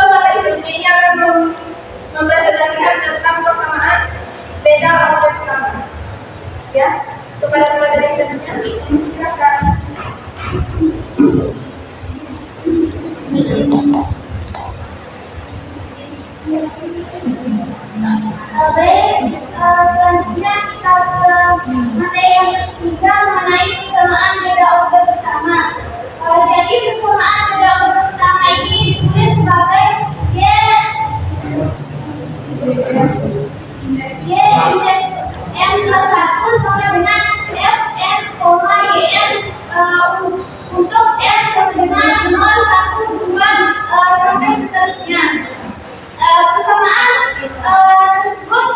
Materi berikutnya ini akan mempresentasikan tentang persamaan beda objek pertama. Ya, kepada materi selanjutnya, silakan. Selanjutnya kita ke materi yang ketiga mengenai persamaan beda objek pertama. Jadi persamaan beda objek pertama ini ditulis sebagai Y indeks N plus 1 sama dengan F N, Y N untuk N sama dengan 0, 1, 2 sampai seterusnya. Persamaan tersebut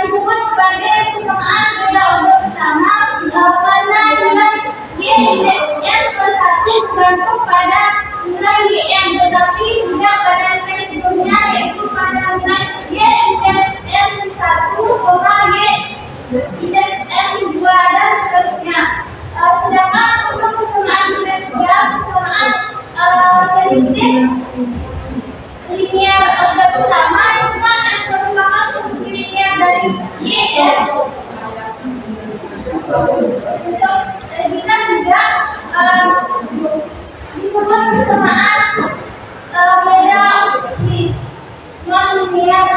disebut sebagai persamaan beda objek pertama karena nilai Y indeks N plus 1 bergantung pada nilai Y N, tetapi tidak pada nilai sebelumnya, yaitu pada nilai Y indeks N 1, Y indeks N 2 dan seterusnya. Sedangkan untuk persamaan diferensial, persamaan selisih linear objek pertama itu kan N merupakan fungsi linear dari Y N. Untuk kita juga disebut persamaan beda non-linear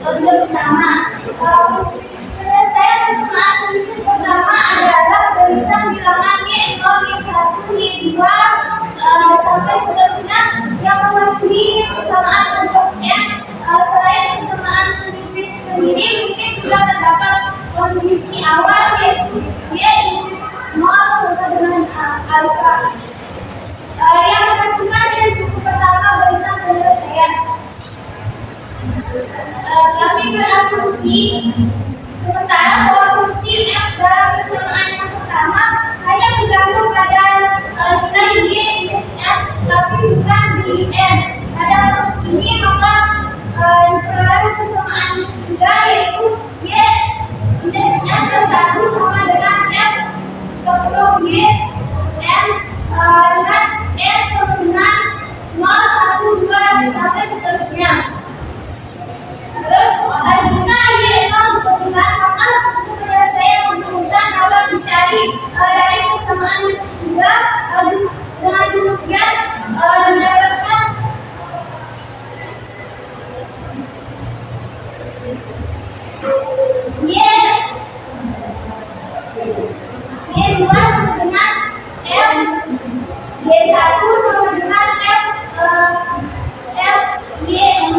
objek pertama. Penyelesaian persamaan selisih pertama adalah barisan bilangan Y0, Y1, Y2 sampai seterusnya yang menghasilkan persamaan untuk N. Selain persamaan selisih sendiri, mungkin juga terdapat kondisi awal, yaitu Y indeks 0 sama dengan alfa yang menentukan dari suku pertama barisan penyelesaian. Kami berasumsi sementara bahwa fungsi F dalam persamaan yang pertama hanya bergantung pada nilai Y indeks N, tapi bukan di N. Pada kasus ini maka diperoleh persamaan ketiga, yaitu Y indeks N plus 1 sama dengan F ketemu Y N dengan N sama dengan 0, 1, 2 sampai seterusnya. Terus jika Y0 berkelingan, maka suku penyelesaian memungkinkan dapat dicari dari persamaan ketiga. Dengan demikian mendapatkan Y2 sama dengan F, Y1 sama dengan F Y0.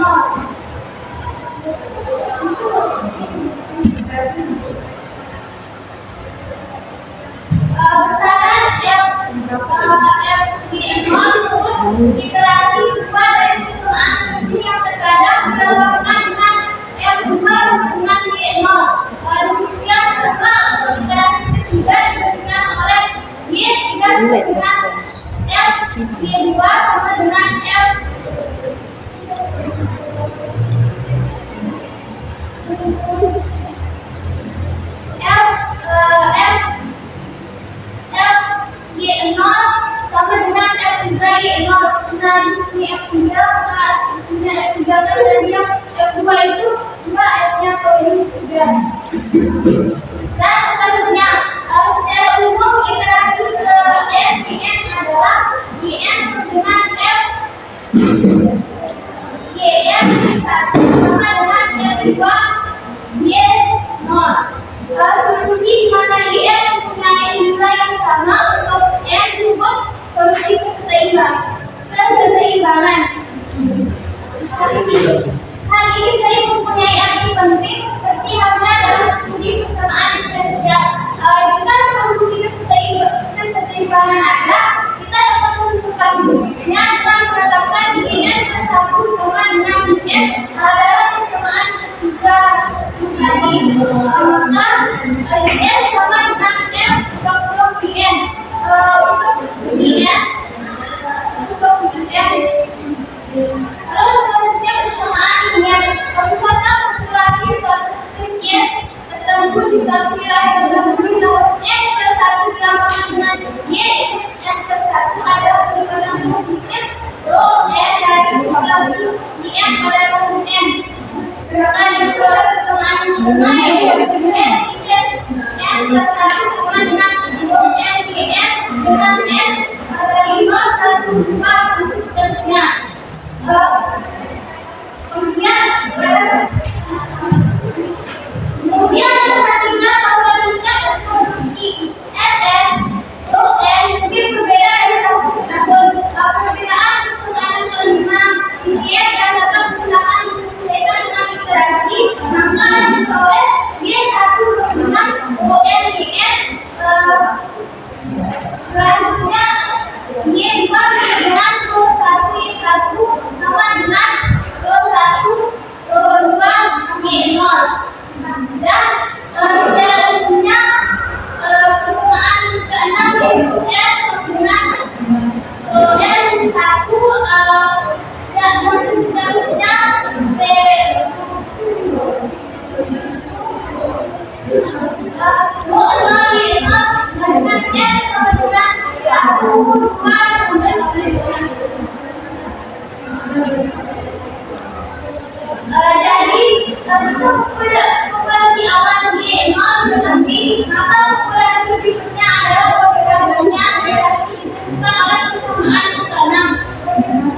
Iterasi kedua dari persamaan seperti yang terkadang dilakukan dengan F2 dengan Y0. Demikian pula iterasi ketiga diberikan oleh Y3 sama dengan F, Y2 sama dengan F. Y0 sama dengan F3 Y0. Nah, di sini F3, di sini F3 kan dari yang F2 itu enggak F-nya ke ini 3. Dan seterusnya, secara umum iterasi ke F, Yn adalah Yn dengan F, Yn 1 sama dengan F2 Y0. Solusi di mana Yn mempunyai nilai yang sama untuk N disebut solusi keseimbangan. Hal ini sering mempunyai arti penting seperti halnya dalam studi persamaan diferensial. Jika solusi keseimbangan ada, kita dapat menentukan bentuknya dengan menetapkan Yn plus 1 sama dengan Yn adalah persamaan ketiga menjadi maka Yn sama dengan F untuk Yn untuk Yn Lalu selanjutnya persamaan dengan misalkan populasi suatu spesies tertentu di suatu wilayah tertentu, X plus 1 ditambah dengan Y X plus 1 adalah perubahan positif rho N dari populasi Yn pada rho N. Sedangkan di persamaan kedua yaitu N X N plus 1 sama dengan rho N Yn dengan N dari 0, 1, 2 sampai seterusnya. Kemudian perhatikan bahwa tingkat reproduksi Rn, rho N mungkin berbeda dari tahun ke tahun. Perbedaan persamaan kelima Yn yang dapat menggunakan diselesaikan dengan iterasi maka diperoleh Y1 sama dengan rho N Yn. Selanjutnya Y2 sama dengan rho 1 Y1 sama dengan rho 1 rho 2 Y0. Dan secara umumnya persamaan keenam yaitu N sama dengan rho N 1 dan seterusnya P rho 0 Y0 dengan N sama dengan 1, 2 sampai seterusnya. Jadi jika populasi awal Y0 berhenti, maka populasi berikutnya adalah propagasinya ditentukan oleh persamaan keenam.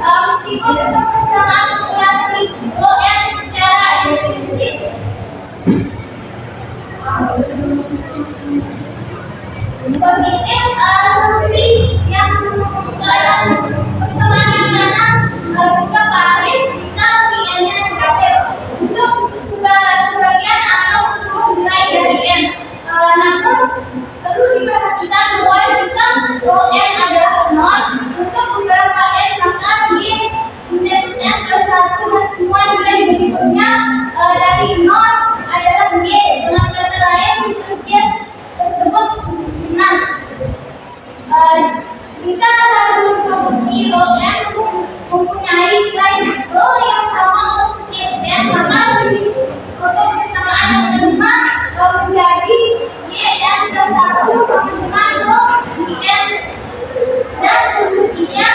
Meskipun persamaan populasi rho N secara implisit positif, solusi yang dalam persamaan keenam juga valid jika Yn-nya negatif untuk sebagian atau seluruh nilai dari N. Namun perlu diperhatikan bahwa jika rho N adalah 0 untuk beberapa N maka Y indeks N plus 1 semua nilai berikutnya dari 0 adalah Y. Dengan kata lain spesies tersebut benar. Jika lalu produksi rho N mempunyai nilai rho yang sama untuk setiap N, maka untuk persamaan yang kelima menjadi Yn plus 1 sama dengan rho Yn dan solusinya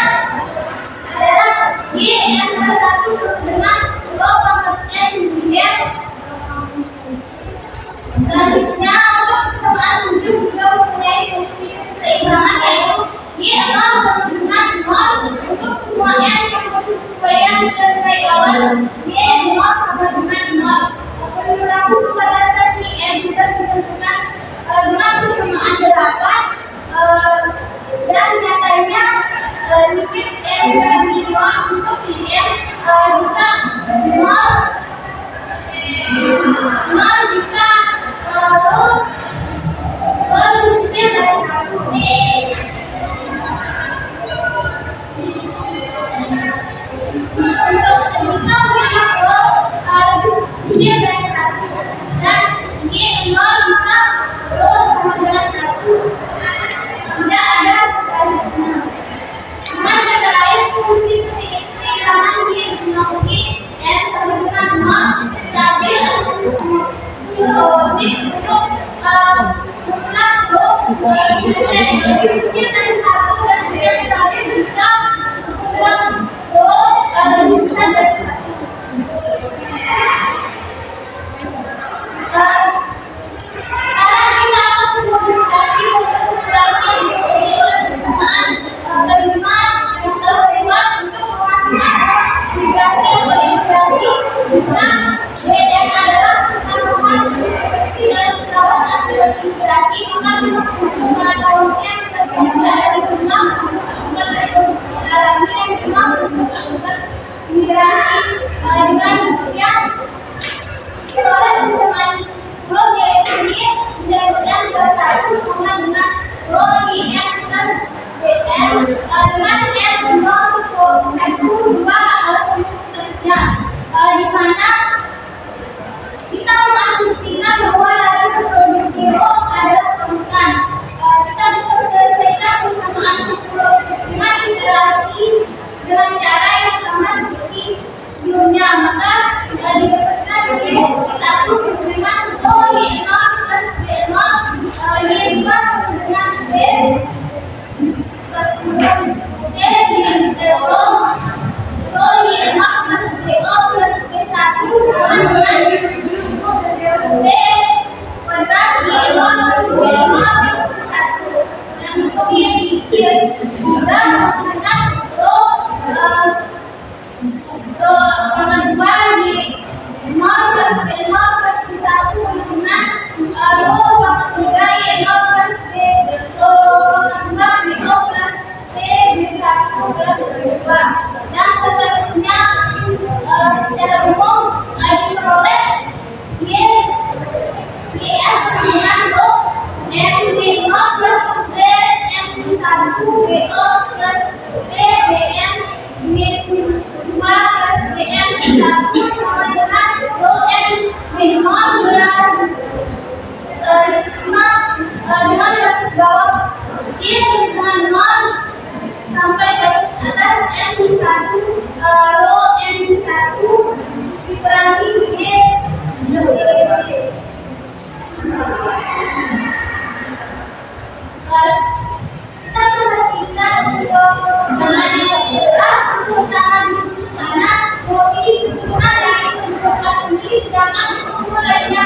adalah Yn plus 1 sama dengan rho pangkat N Yn. Selanjutnya untuk persamaan 7 juga mempunyai solusi keseimbangan yaitu Y0 sama dengan 0 untuk semua N yang berkesesuaian dengan nilai awal Y0 sama dengan 0. Perilaku kebatasan Yn juga ditentukan dengan persamaan 8 dan nyatanya limit N dari 0 untuk Yn jika 0 jika lebih kecil dari 1. kecil dari satu dan B yang stabil jika ukuran rho lebih besar dari satu. Sekarang kita akan memodifikasi bersamaan kelima yang telah terlibat untuk memasukkan integrasi atau integrasi dengan BN adalah penambahan integrasi dalam sekawan akibat integrasi maka pengetahuannya tersebut dari kelima dalamnya yang kelima integrasi dengan yang peroleh persamaan rho yaitu y mendapatkan bersatu sama dengan rho yn plus bn dengan n nol satu dua sampai seterusnya di mana kita mengasumsikan bahwa laju reproduksi rho adalah konstan. Kita bisa menyelesaikan persamaan 10 dengan integrasi dengan cara yang sama seperti sebelumnya maka didapatkan y satu sama dengan rho y nol plus b nol y dua sama dengan b rho y nol plus b nol plus b satu sama dengan b kuadrat y nol plus b nol plus b satu dan untuk y dikir juga sama dengan rho dua y nol plus b nol plus b satu sama dengan rho tiga y nol plus b rho dua b nol plus b satu plus b dua dan seterusnya secara umum diperoleh y sama dengan rho n b nol plus b n satu b o plus b bn dua plus bn satu sama dengan rho n minimal plus sigma dengan garis bawah y dengan nol sampai garis atas n satu rho n satu dikurangi y kita perhatikan untuk persamaan yang jelas terutama di sisi kanan bahwa ini keturunan dari bentuk asli sedangkan bentuk lainnya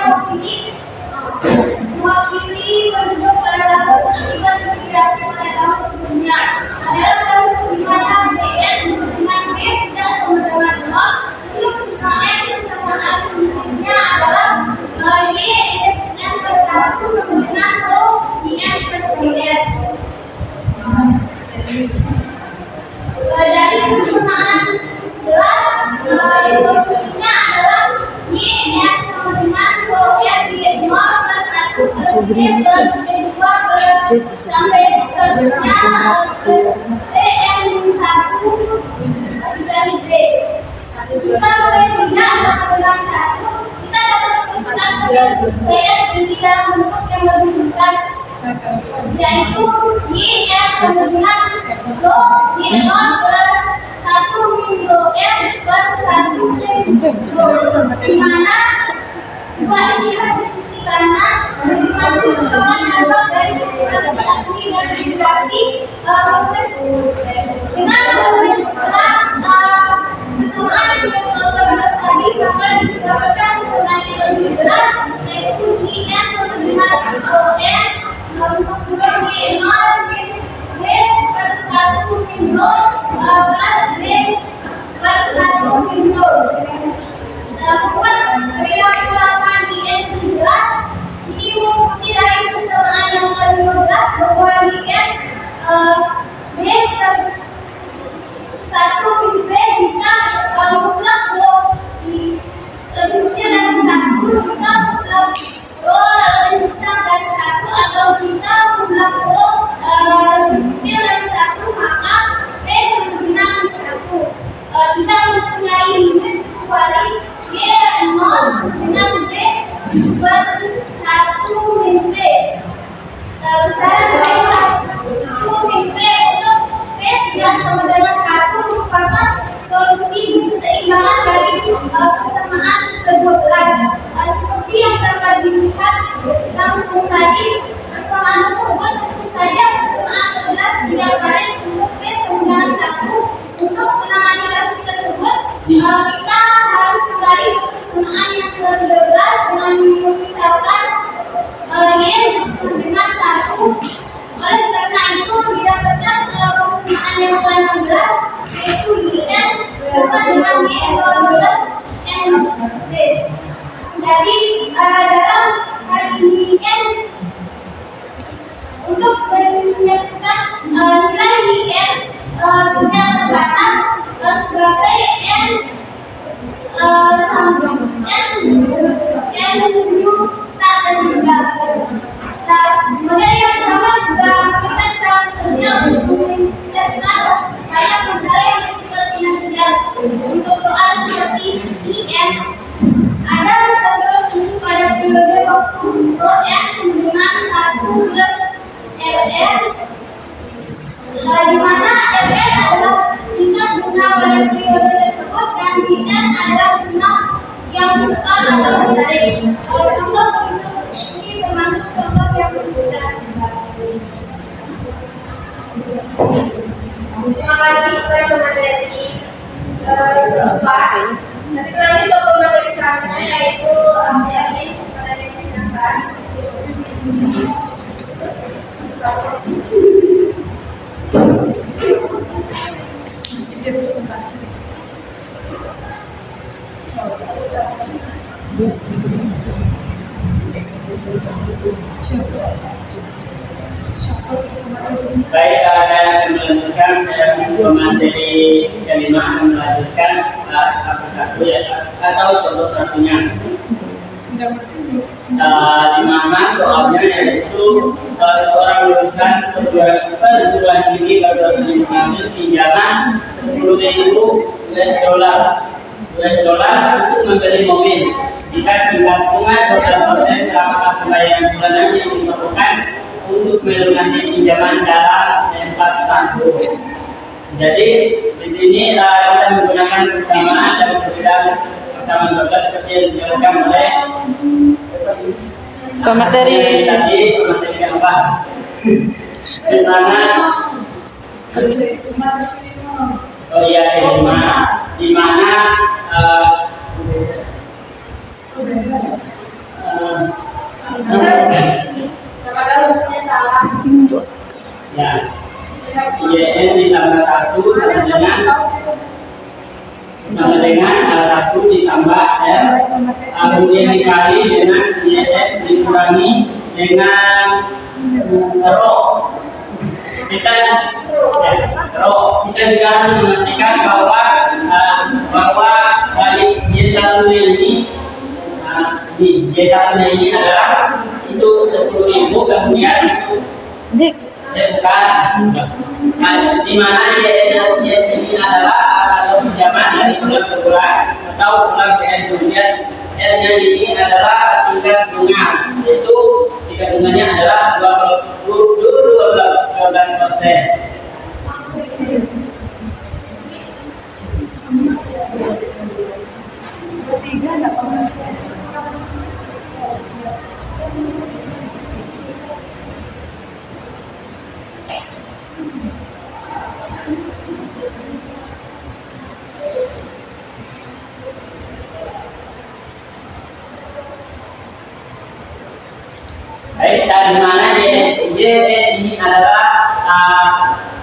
mewakili bentuk pada tahun akibat integrasi pada tahun sebelumnya adalah kasus di mana bn sama dengan b tidak sama dengan nol untuk sigma n persamaan fungsinya adalah y x n plus 1 sama dengan rho yn plus bn. Dari persamaan 11 solusinya adalah y x sama dengan rho n y 0 plus 1 plus b plus b 2 plus sampai seterusnya plus bn 1 dikali b. Jika b tidak sama dengan 1 kita dapat menuliskan penyesuaian ini dalam bentuk yang lebih ringkas yaitu y x sama dengan rho y 0 plus 1 min rho n per 1 min rho di mana dua istilah di sisi kanan masing-masing merupakan dampak dari integrasi asli dan integrasi dengan menunjukkan persamaan yang jelas tadi maka disebabkan persamaan yang lebih jelas yaitu y n sama dengan rho n plus y 0 min b per 1 min rho plus b per 1 min rho membuat perilaku lapangan y n lebih jelas ini mengikuti dari persamaan yang ke-15 bahwa y n b per 1 min b jika mutlak rho lebih kecil dari 1 jika mutlak rho lebih besar dari 1 atau jika mutlak rho lebih kecil dari 1 maka b sama dengan 1 kita mempunyai limit kecuali y 0 dengan b per 1 min b besaran dari 1 min b untuk b tidak sama dengan 1 merupakan solusi keseimbangan dari persamaan ke-12 seperti yang dapat dilihat langsung tadi persamaan tersebut tentu saja ini N untuk menentukan nilai di N tidak terbatas sebagai N N 7 tak terhingga. Nah, model yang sama juga kita dalam kerja untuk menceritakan kayak misalnya yang disebut finansial. Untuk soal seperti IN ada satu pada periode waktu ON dengan 1 plus RN di mana RN adalah tingkat bunga pada periode tersebut dan IN adalah bunga yang cepat atau ditarik. Contoh ini termasuk contoh yang berbeda. Terima kasih kepada pemateri keempat. Nanti lanjut ke pemateri selanjutnya yaitu materi tindakan. Dia presentasi. Baik, saya akan melanjutkan. Saya akan materi kelima akan melanjutkan satu-satu ya, atau contoh satunya. Di mana soalnya yaitu seorang lulusan perguruan tinggi baru mengambil pinjaman 10.000 US dollar untuk membeli mobil. Jika tingkat bunga 12% dalam pembayaran bulanan yang dilakukan untuk melunasi pinjaman dalam 4 tahun. Jadi di sini kita menggunakan persamaan dan perbedaan persamaan berkas seperti yang dijelaskan oleh pemateri tadi, pemateri keempat. Di mana di mana Sama tahu punya salah. ya YN ditambah 1 sama dengan 1 ditambah R, kemudian dikali dengan YN dikurangi dengan rho. Kita juga harus memastikan bahwa Y1 ini Y1 ini adalah itu 10.000, kemudian bukan. Di mana Y ini adalah satu pinjaman dari bulan 11 atau bulan PN, kemudian R-nya ini adalah tingkat bunga, yaitu tingkat bunganya adalah 12%. Ketiga enggak pernah. Baik, di mana Y ini adalah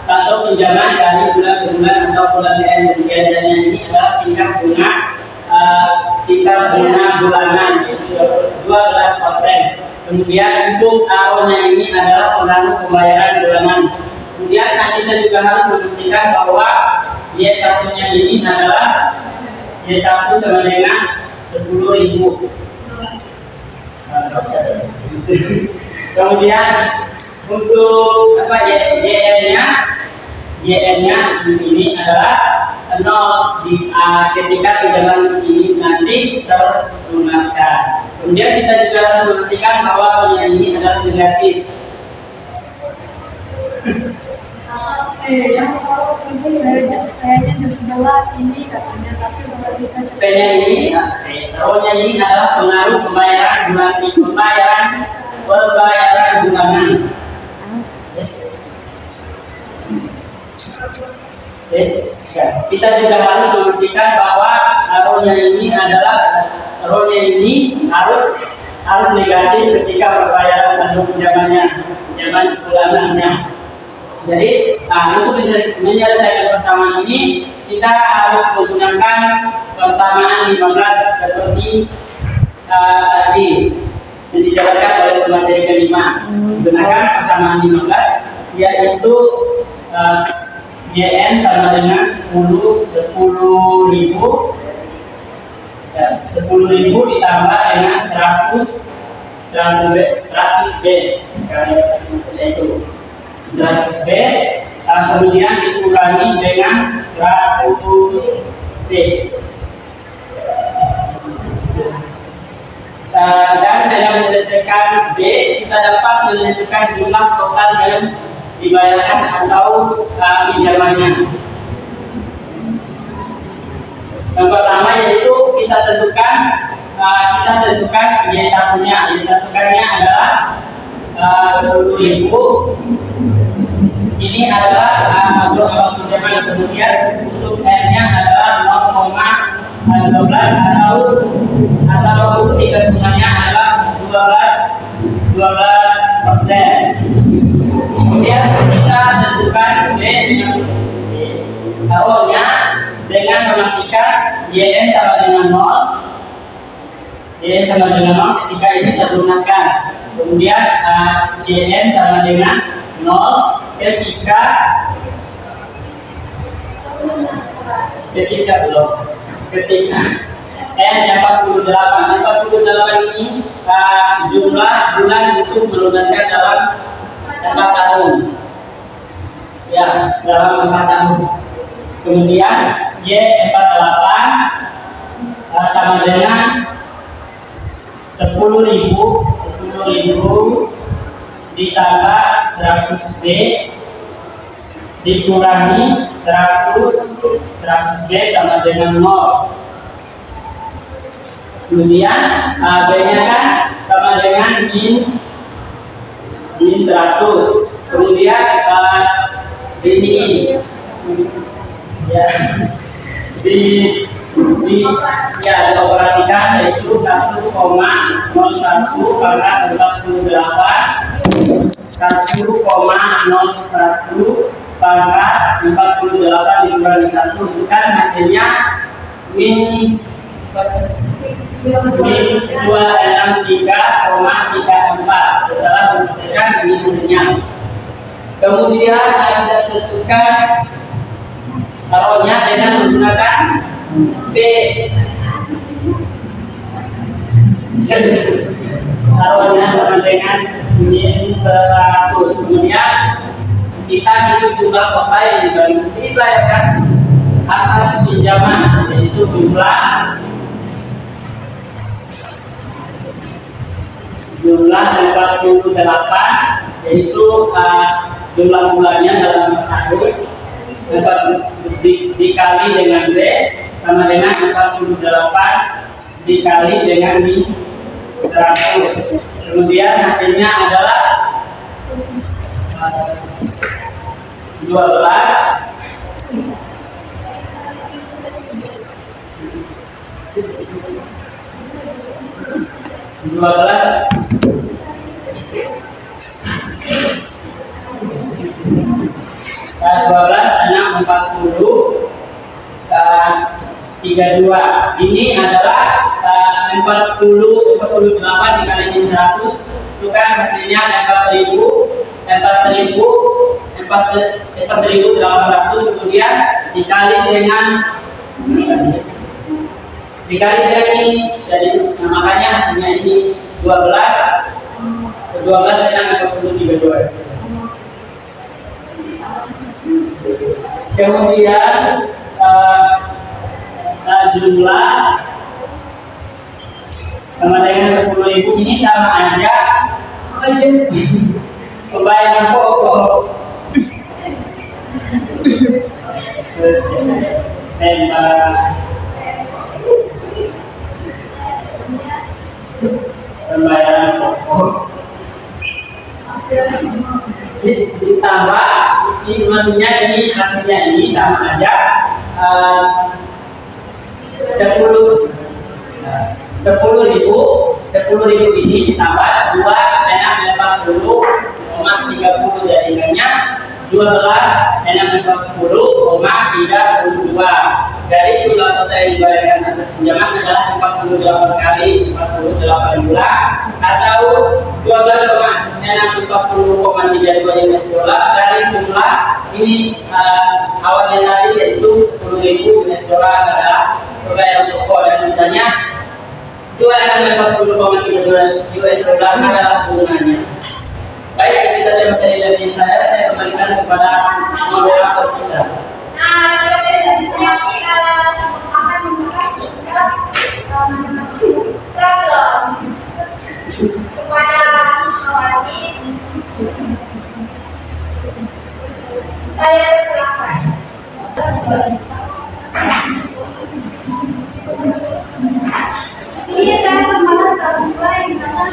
satu pinjaman dari bulan ke bulan atau bulan PN, kemudian ini adalah tingkat bunga bulanan yaitu 12%. Kemudian untuk tahunnya ini adalah pengaruh pembayaran bulanan. Kemudian kita juga harus memastikan bahwa Y1-nya ini adalah Y1 sama dengan 10.000. Kemudian untuk YN-nya ini adalah 0 ketika pinjaman ini nanti terlunaskan. Kemudian kita juga harus memastikan bahwa Y ini adalah negatif. Yang kalau ini kayaknya jam 11 ini katanya, tapi belum bisa P-nya ini, R-nya ini adalah pengaruh pembayaran bulanan. Kita juga harus memastikan bahwa R-nya ini harus negatif ketika pembayaran saldo pinjaman bulanannya. Jadi untuk menyelesaikan persamaan ini kita harus menggunakan persamaan 15 seperti tadi yang dijelaskan oleh materi kelima. Gunakan persamaan 15, yaitu YN sama dengan 10.000 ditambah dengan 100B, yaitu 100B, kemudian dikurangi dengan 100B. Dan dalam menyelesaikan B, kita dapat menentukan jumlah total yang dibayarkan atau pinjamannya. Yang pertama yaitu kita tentukan Y1-nya. Y1-nya adalah 10.000. Ini adalah saldo awal pinjaman. Kemudian untuk R-nya adalah 0,12 atau tingkat bunganya adalah 12%. Kemudian kita tentukan B dengan awalnya dengan memastikan YN sama dengan 0. YN sama dengan 0 ketika ini terlunaskan. Kemudian JN sama dengan 0 ketika N 48 ini jumlah bulan untuk melunaskan dalam 4 tahun. Ya, dalam 4 tahun. Kemudian Y48 sama dengan 10.000 ditambah 100B dikurangi 100B sama dengan 0. Kemudian B-nya kan sama dengan min 100. Kemudian ini ya dioperasikan yaitu 1,01 karena 48 1,01 pangkat 48 dikurangi 1 bukan hasilnya min 263,34 setelah menghasilkan ini hasilnya. Kemudian kita tentukan taruhnya dengan menggunakan B. Taruhnya sama dengan min 100. Kemudian kita hitung jumlah total yang dibayarkan atas pinjaman, yaitu jumlah 48, yaitu jumlah bulannya dalam tahun dikali dengan B sama dengan 48 dikali dengan 100. Kemudian hasilnya adalah 32. Ini adalah 48 dikali 100 itu kan hasilnya 4.800 kemudian dikali dengan ini, jadi makanya hasilnya ini 12 dengan 32. Kemudian jumlah sama dengan 10.000 ini sama aja pembayaran pokok pembayaran pokok ditambah ini maksudnya ini hasilnya ini sama aja 10.000 ini ditambah 2,40,30 jadinya 12,40,32 Dari jumlah total yang dibayarkan atas pinjaman adalah 48 kali 48 bulan atau 12,40,32 US dollar dari jumlah ini awalnya tadi yaitu 10.000 US dollar adalah pembayaran pokok dan sisanya 240,32 US dollar adalah bunganya. Baik, itu saja materi dari saya kembalikan kepada moderator kita. Nah, kita sudah bisa akan membuka kepada Iswati. Saya persilakan. Di sini saya membahas dua yang dimana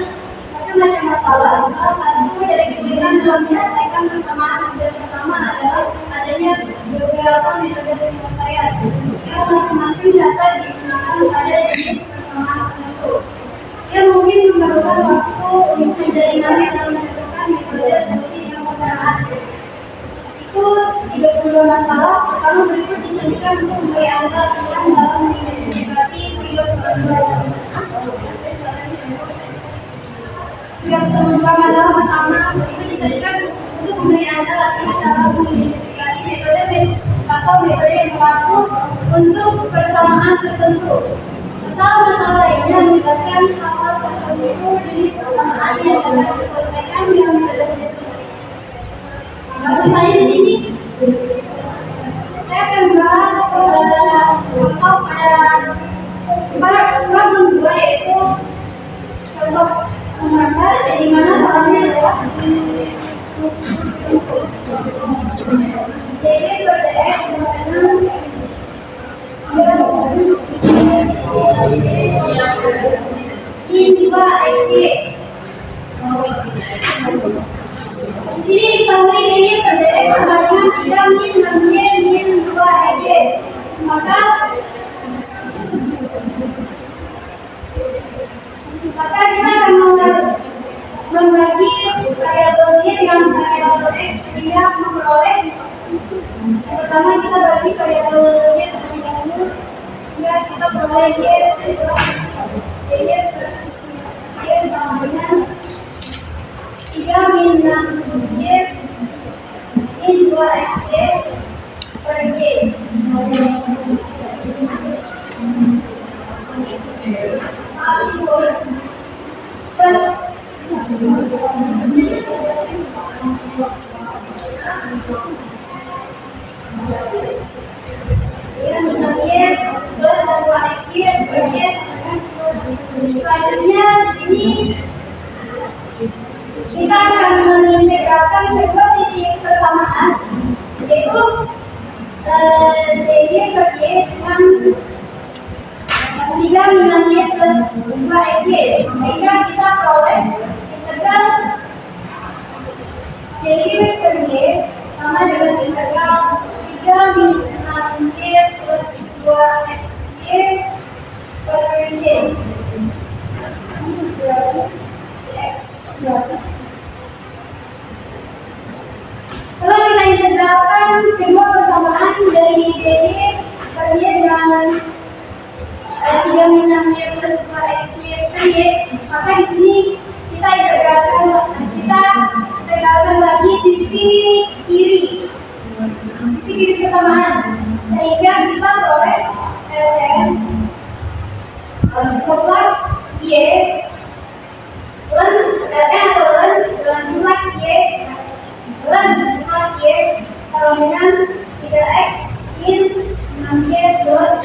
macam-macam masalah. Salah satu dari kesulitan dalam menyelesaikan persamaan yang pertama adalah adanya beberapa metode penyelesaian yang masing-masing dapat digunakan pada jenis persamaan tertentu. Yang mungkin memerlukan waktu untuk menjadi ahli dalam menentukan metode solusi permasalahan. Itu 32 masalah. Pertama berikut disajikan untuk memberi Anda pilihan dalam mengidentifikasi 32 masalah pertama itu disajikan untuk memberi Anda latihan dalam mengidentifikasi metode atau metode yang berlaku untuk persamaan tertentu. Masalah-masalah lainnya melibatkan hal-hal tertentu jenis persamaan yang dapat diselesaikan dengan metode tersebut. Maksud saya di sini, saya akan membahas contoh pada problem 2 yaitu contoh nomor 4 di mana soalnya adalah jadi pada X sama dengan ini 2 X di sini diketahui ini pada X sama dengan 3 min 2 X maka kita akan membagi variabel y dengan variabel x sehingga memperoleh pertama kita bagi variabel y terlebih dahulu hingga kita peroleh y sama dengan 3 min 6 y min 2 x y per y. Selanjutnya di sini kita akan mengintegralkan kedua sisi persamaan yaitu dy per y dengan 3 min y plus 2 xy sehingga kita peroleh integral dy per y sama dengan integral 3 min 6y plus 2 xy per y setelah kita integralkan kedua persamaan dari dy per y dengan 3 min 6y plus 2 xy per y maka di sini kita integralkan lagi sisi kiri persamaan sehingga kita peroleh mutlak y mutlak y sama dengan 3x min 6y plus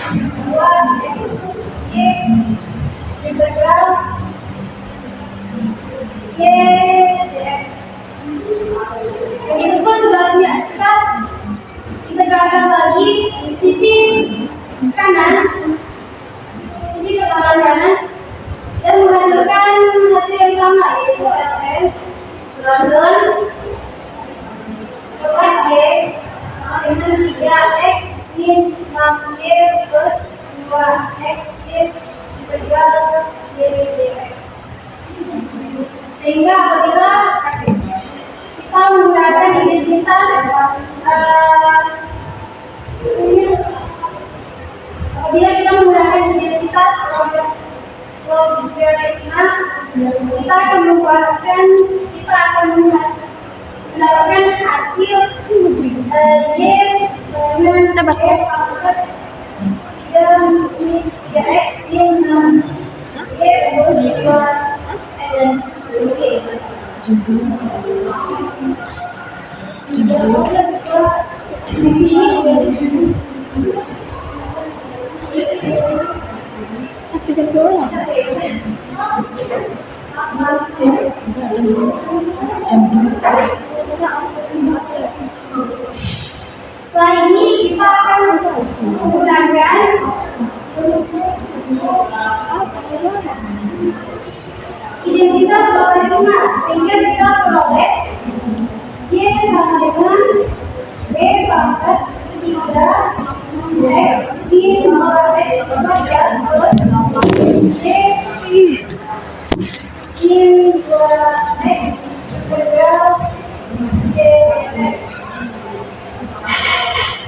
2xy integral y dx. Begitu pun sebaliknya kita integralkan lagi sisi kanan, sisi persamaan kanan dan menghasilkan hasil yang sama yaitu ln ln mutlak y sama dengan 3x min 6y plus 2xy integral y dx. Sehingga apabila kita menggunakan identitas menggunakan identitas logaritma, kita akan mendapatkan hasil Y dengan Y pangkat 3x Y 6 Y plus 2x. Oke. Di sini setelah ini kita akan menggunakan identitas logaritma sehingga kita peroleh Y sama dengan Y pangkat 3x min x kuadrat plus Y min 2x integral dx.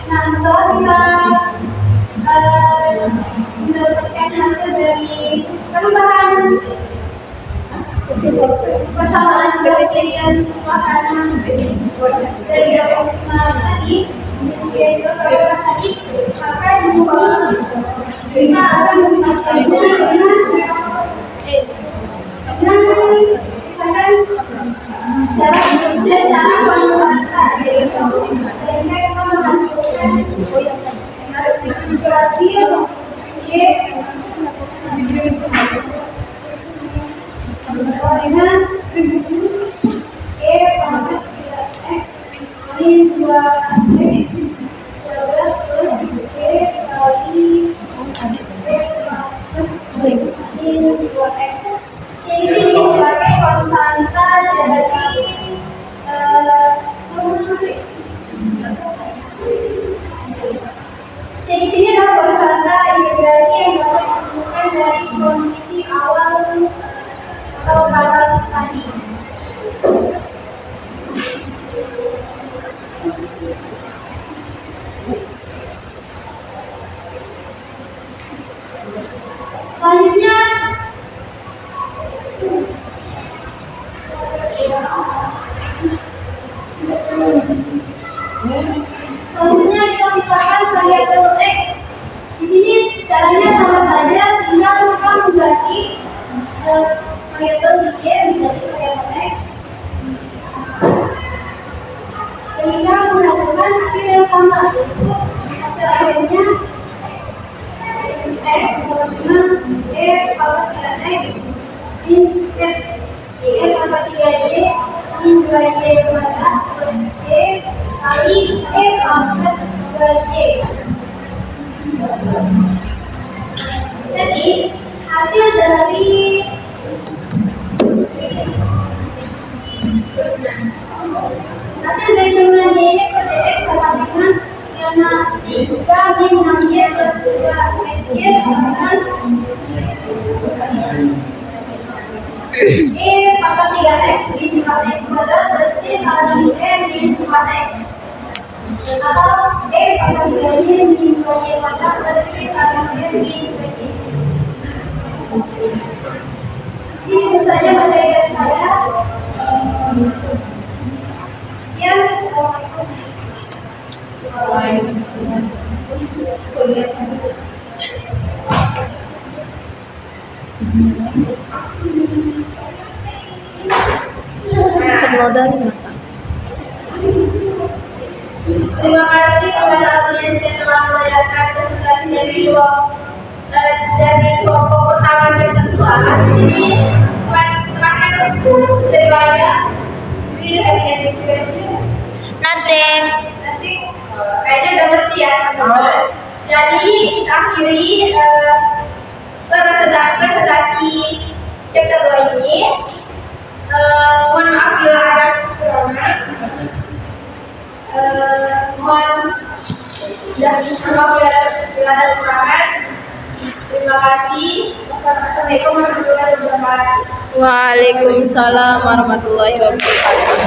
Nah, setelah kita mendapatkan hasil dari tambahan persamaan sebagai jadian makanan dari logaritma tadi, yaitu persamaan tadi, maka di sini kita akan memisahkannya dengan misalkan secara kuantitatif, sehingga kita menghasilkan hasil Y dengan E pangkat 3x min 2x kuadrat plus Y kali X pangkat min 2x. Jadi sini sebagai konstanta dari jadi sini adalah konstanta integrasi yang dapat ditemukan dari kondisi awal atau batas tadi. Selanjutnya kita pisahkan variabel x. Di sini caranya sama saja, tinggal kita mengganti variabel y menjadi variabel x, sehingga menghasilkan hasil yang sama, yaitu hasil akhirnya x sama dengan E pangkat 3x min E pangkat 3y min 2y kuadrat plus Y kali E pangkat 2y. Jadi hasil dari turunan y per dx sama dengan 3 min 6y plus 2xy sama dengan E pangkat 3x min 4x kuadrat plus Y kali E min 4x, atau E pangkat 3y min 2y kuadrat plus Y kali E min 2y. Ini tentu saja materi dari saya. Ya, assalamualaikum. Terima kasih kepada audiens yang telah mendengarkan presentasi dari kelompok pertama dan kedua. Jadi terakhir dari banyak. Do you have any question? Nothing. Nanti kayaknya udah ngerti ya teman-teman. Jadi kita akhiri presentasi chapter 2 ini. Mohon maaf bila ada kekurangan. Mohon dan maaf bila ada kekurangan. Terima kasih. Wassalamualaikum warahmatullahi wabarakatuh. Waalaikumsalam warahmatullahi wabarakatuh.